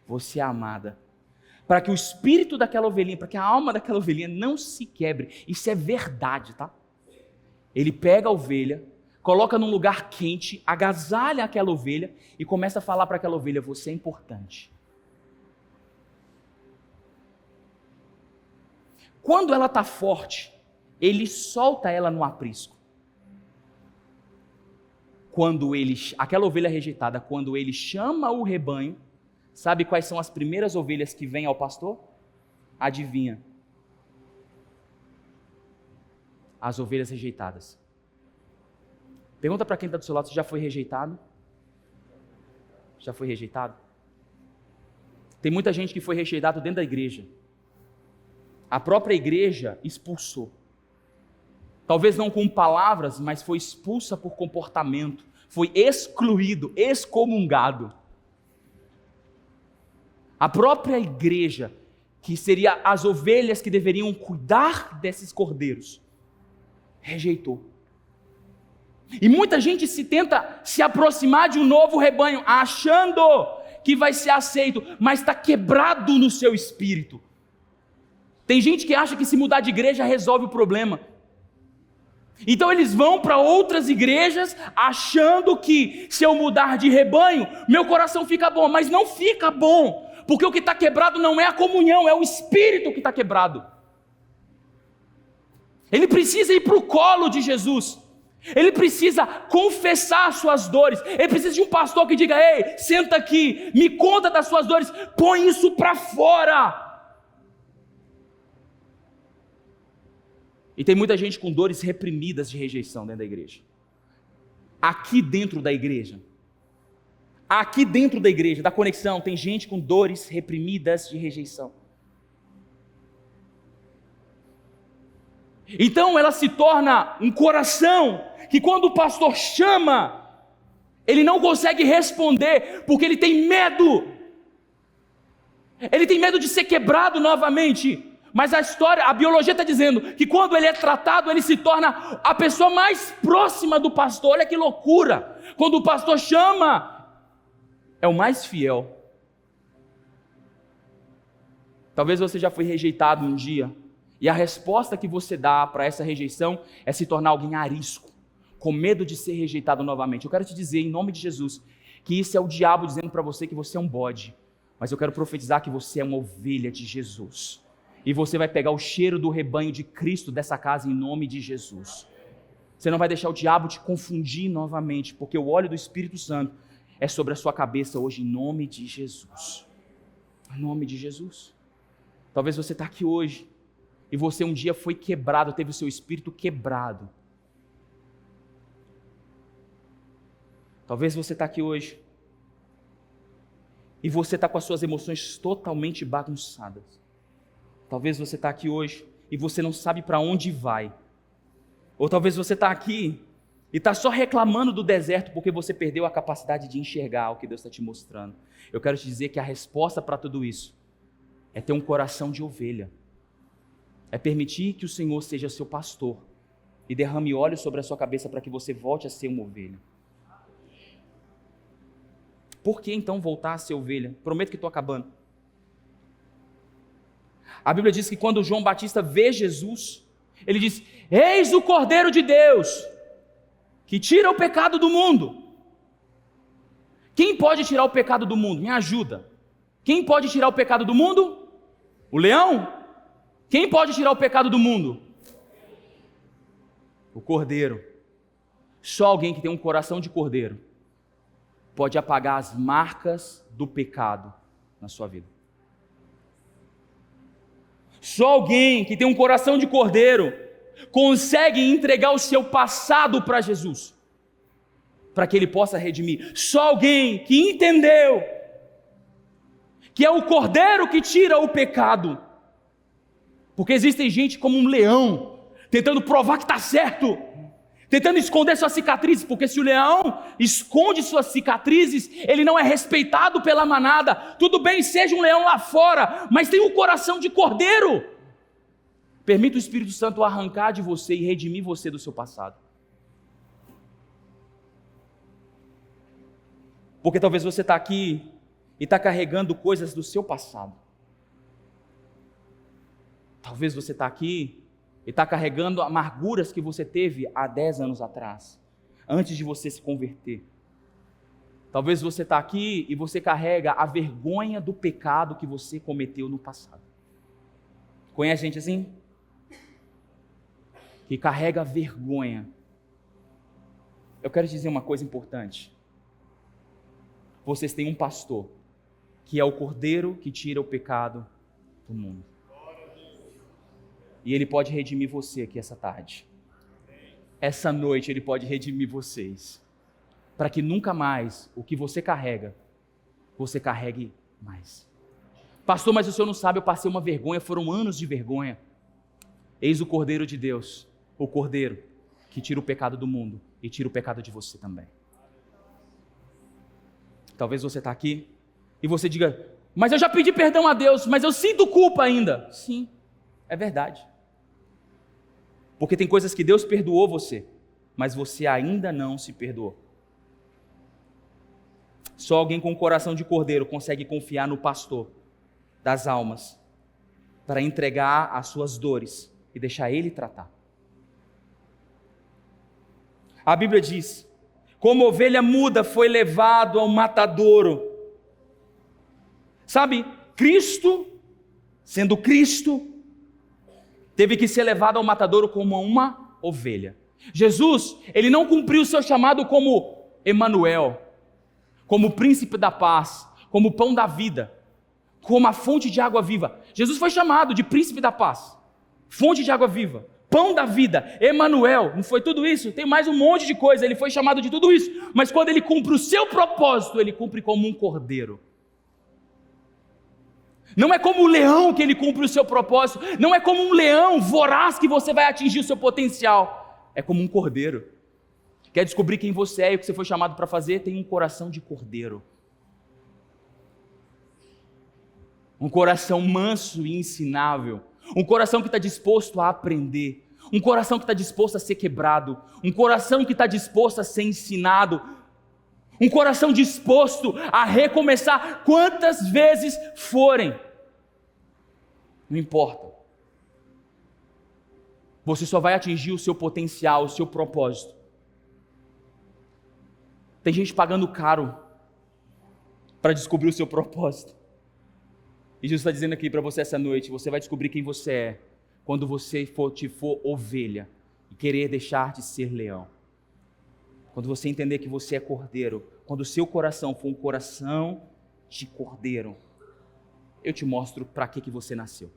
você é amada. Para que o espírito daquela ovelhinha, para que a alma daquela ovelhinha não se quebre. Isso é verdade, tá? Ele pega a ovelha, coloca num lugar quente, agasalha aquela ovelha e começa a falar para aquela ovelha, você é importante. Quando ela está forte, ele solta ela no aprisco. Aquela ovelha rejeitada, quando ele chama o rebanho, sabe quais são as primeiras ovelhas que vêm ao pastor? Adivinha? As ovelhas rejeitadas. Pergunta para quem está do seu lado, você já foi rejeitado? Já foi rejeitado? Tem muita gente que foi rejeitado dentro da igreja. A própria igreja expulsou. Talvez não com palavras, mas foi expulsa por comportamento. Foi excluído, excomungado. A própria igreja, que seria as ovelhas que deveriam cuidar desses cordeiros, rejeitou. E muita gente tenta se aproximar de um novo rebanho, achando que vai ser aceito, mas está quebrado no seu espírito. Tem gente que acha que se mudar de igreja resolve o problema. Então eles vão para outras igrejas achando que se eu mudar de rebanho, meu coração fica bom, mas não fica bom, porque o que está quebrado não é a comunhão, é o espírito que está quebrado. Ele precisa ir para o colo de Jesus, ele precisa confessar suas dores, ele precisa de um pastor que diga, ei, senta aqui, me conta das suas dores, põe isso para fora. E tem muita gente com dores reprimidas de rejeição dentro da igreja. Aqui dentro da igreja, da conexão, tem gente com dores reprimidas de rejeição. Então ela se torna um coração que quando o pastor chama, ele não consegue responder, porque ele tem medo. Ele tem medo de ser quebrado novamente. Mas a biologia está dizendo que quando ele é tratado, ele se torna a pessoa mais próxima do pastor. Olha que loucura! Quando o pastor chama, é o mais fiel. Talvez você já foi rejeitado um dia, e a resposta que você dá para essa rejeição é se tornar alguém arisco, com medo de ser rejeitado novamente. Eu quero te dizer, em nome de Jesus, que isso é o diabo dizendo para você que você é um bode, mas eu quero profetizar que você é uma ovelha de Jesus. E você vai pegar o cheiro do rebanho de Cristo dessa casa em nome de Jesus. Você não vai deixar o diabo te confundir novamente, porque o óleo do Espírito Santo é sobre a sua cabeça hoje em nome de Jesus. Em nome de Jesus. Talvez você está aqui hoje e você um dia foi quebrado, teve o seu espírito quebrado. Talvez você está aqui hoje e você está com as suas emoções totalmente bagunçadas. Talvez você está aqui hoje e você não sabe para onde vai. Ou talvez você está aqui e está só reclamando do deserto porque você perdeu a capacidade de enxergar o que Deus está te mostrando. Eu quero te dizer que a resposta para tudo isso é ter um coração de ovelha. É permitir que o Senhor seja seu pastor e derrame óleo sobre a sua cabeça para que você volte a ser uma ovelha. Por que então voltar a ser ovelha? Prometo que estou acabando. A Bíblia diz que quando João Batista vê Jesus, ele diz: eis o Cordeiro de Deus, que tira o pecado do mundo. Quem pode tirar o pecado do mundo? Me ajuda. Quem pode tirar o pecado do mundo? O leão? Quem pode tirar o pecado do mundo? O Cordeiro. Só alguém que tem um coração de cordeiro pode apagar as marcas do pecado na sua vida. Só alguém que tem um coração de cordeiro consegue entregar o seu passado para Jesus, para que ele possa redimir. Só alguém que entendeu que é o cordeiro que tira o pecado. Porque existe gente como um leão, tentando provar que está certo, tentando esconder suas cicatrizes, porque se o leão esconde suas cicatrizes, ele não é respeitado pela manada. Tudo bem, seja um leão lá fora, mas tem um coração de cordeiro. Permita o Espírito Santo arrancar de você e redimir você do seu passado. Porque talvez você está aqui e está carregando coisas do seu passado. Talvez você está aqui e está carregando amarguras que você teve há 10 anos atrás, antes de você se converter. Talvez você está aqui e você carrega a vergonha do pecado que você cometeu no passado. Conhece gente assim? Que carrega vergonha. Eu quero te dizer uma coisa importante. Vocês têm um pastor, que é o Cordeiro que tira o pecado do mundo. E ele pode redimir você aqui essa tarde. Essa noite ele pode redimir vocês. Para que nunca mais o que você carrega, você carregue mais. Pastor, mas o senhor não sabe, eu passei uma vergonha, foram anos de vergonha. Eis o Cordeiro de Deus, o Cordeiro que tira o pecado do mundo e tira o pecado de você também. Talvez você está aqui e você diga: mas eu já pedi perdão a Deus, mas eu sinto culpa ainda. Sim, é verdade. Porque tem coisas que Deus perdoou você, mas você ainda não se perdoou. Só alguém com coração de cordeiro consegue confiar no pastor das almas para entregar as suas dores e deixar ele tratar. A Bíblia diz: como ovelha muda foi levado ao matadouro. Sabe, Cristo, sendo Cristo, teve que ser levado ao matadouro como uma ovelha. Jesus, ele não cumpriu o seu chamado como Emanuel, como príncipe da paz, como pão da vida, como a fonte de água viva. Jesus foi chamado de príncipe da paz, fonte de água viva, pão da vida, Emanuel. Não foi tudo isso? Tem mais um monte de coisa. Ele foi chamado de tudo isso, mas quando ele cumpre o seu propósito, ele cumpre como um cordeiro. Não é como um leão que ele cumpre o seu propósito, não é como um leão voraz que você vai atingir o seu potencial, é como um cordeiro. Quer descobrir quem você é e o que você foi chamado para fazer? Tem um coração de cordeiro. Um coração manso e ensinável. Um coração que está disposto a aprender. Um coração que está disposto a ser quebrado. Um coração que está disposto a ser ensinado. Um coração disposto a recomeçar quantas vezes forem. Não importa. Você só vai atingir o seu potencial, o seu propósito. Tem gente pagando caro para descobrir o seu propósito. E Jesus está dizendo aqui para você essa noite: você vai descobrir quem você é quando você for ovelha e querer deixar de ser leão. Quando você entender que você é cordeiro, quando o seu coração for um coração de cordeiro, eu te mostro para que você nasceu.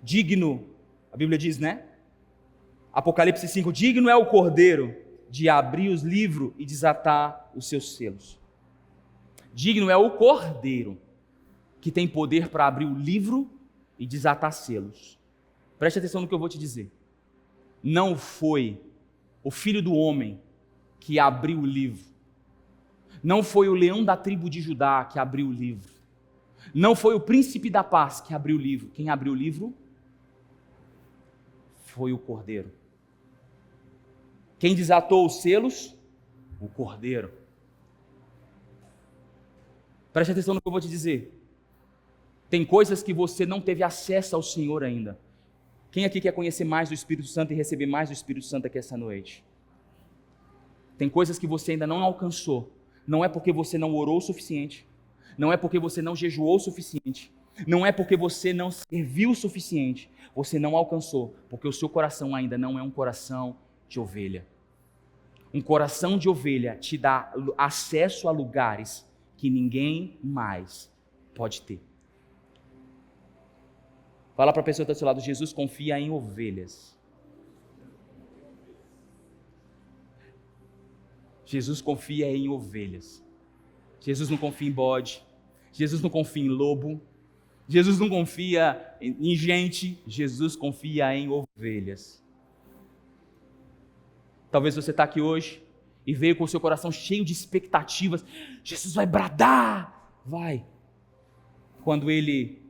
Digno, a Bíblia diz, né? Apocalipse 5, digno é o cordeiro de abrir os livros e desatar os seus selos. Digno é o Cordeiro, que tem poder para abrir o livro e desatar selos. Preste atenção no que eu vou te dizer. Não foi o Filho do Homem que abriu o livro. Não foi o leão da tribo de Judá que abriu o livro. Não foi o príncipe da paz que abriu o livro. Quem abriu o livro foi o Cordeiro. Quem desatou os selos? O Cordeiro. Preste atenção no que eu vou te dizer. Tem coisas que você não teve acesso ao Senhor ainda. Quem aqui quer conhecer mais do Espírito Santo e receber mais do Espírito Santo aqui essa noite? Tem coisas que você ainda não alcançou. Não é porque você não orou o suficiente. Não é porque você não jejuou o suficiente. Não é porque você não serviu o suficiente. Você não alcançou, porque o seu coração ainda não é um coração de ovelha. Um coração de ovelha te dá acesso a lugares que ninguém mais pode ter. Fala para a pessoa que está do seu lado, Jesus confia em ovelhas. Jesus confia em ovelhas. Jesus não confia em bode. Jesus não confia em lobo. Jesus não confia em gente. Jesus confia em ovelhas. Talvez você está aqui hoje e veio com o seu coração cheio de expectativas. Jesus vai bradar. Vai. Quando Ele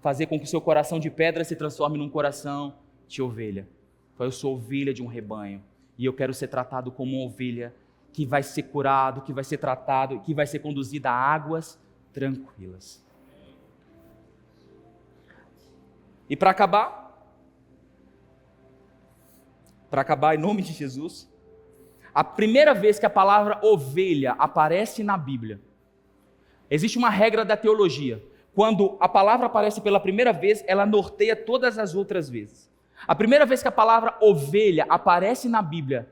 fazer com que o seu coração de pedra se transforme num coração de ovelha. Eu sou ovelha de um rebanho. E eu quero ser tratado como uma ovelha que vai ser curado, que vai ser tratado, que vai ser conduzida a águas tranquilas. E para acabar em nome de Jesus, a primeira vez que a palavra ovelha aparece na Bíblia, existe uma regra da teologia. Quando a palavra aparece pela primeira vez, ela norteia todas as outras vezes. A primeira vez que a palavra ovelha aparece na Bíblia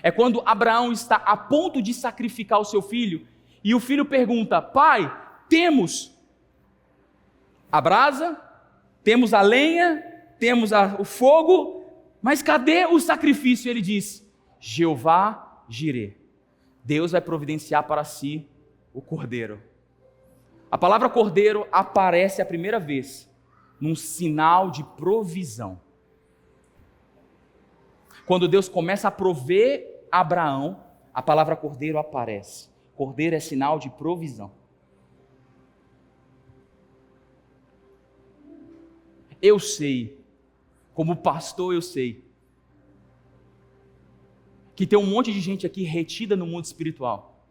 é quando Abraão está a ponto de sacrificar o seu filho e o filho pergunta: pai, temos a brasa, temos a lenha, temos o fogo, mas cadê o sacrifício? Ele diz: Jeová Jirê, Deus vai providenciar para si o cordeiro. A palavra cordeiro aparece a primeira vez num sinal de provisão. Quando Deus começa a prover Abraão, a palavra cordeiro aparece. Cordeiro é sinal de provisão. Eu sei, como pastor eu sei, que tem um monte de gente aqui retida no mundo espiritual.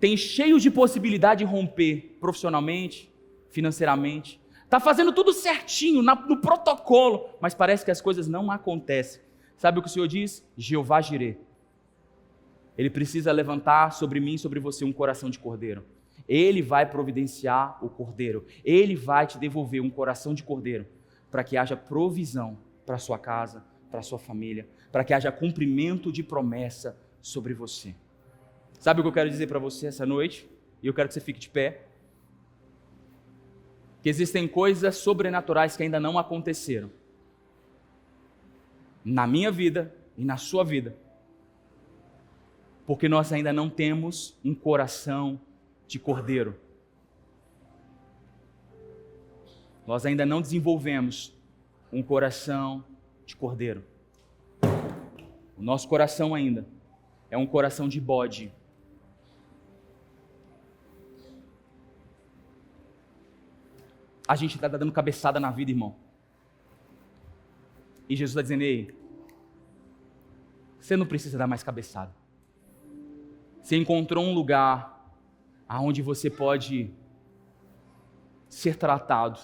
Tem cheio de possibilidade de romper profissionalmente, financeiramente. Está fazendo tudo certinho, no protocolo, mas parece que as coisas não acontecem. Sabe o que o Senhor diz? Jeová Jirê. Ele precisa levantar sobre mim e sobre você um coração de cordeiro. Ele vai providenciar o cordeiro. Ele vai te devolver um coração de cordeiro para que haja provisão para a sua casa, para a sua família, para que haja cumprimento de promessa sobre você. Sabe o que eu quero dizer para você essa noite? E eu quero que você fique de pé. Que existem coisas sobrenaturais que ainda não aconteceram. Na minha vida e na sua vida. Porque nós ainda não temos um coração de cordeiro. Nós ainda não desenvolvemos um coração de cordeiro. O nosso coração ainda é um coração de bode. A gente está dando cabeçada na vida, irmão. E Jesus está dizendo: ei, você não precisa dar mais cabeçada. Você encontrou um lugar onde você pode ser tratado.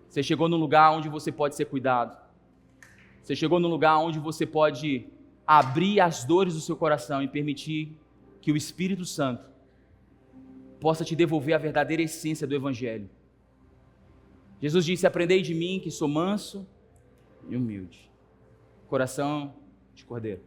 Você chegou num lugar onde você pode ser cuidado. Você chegou num lugar onde você pode abrir as dores do seu coração e permitir que o Espírito Santo possa te devolver a verdadeira essência do Evangelho. Jesus disse: aprendei de mim que sou manso e humilde. Coração de cordeiro.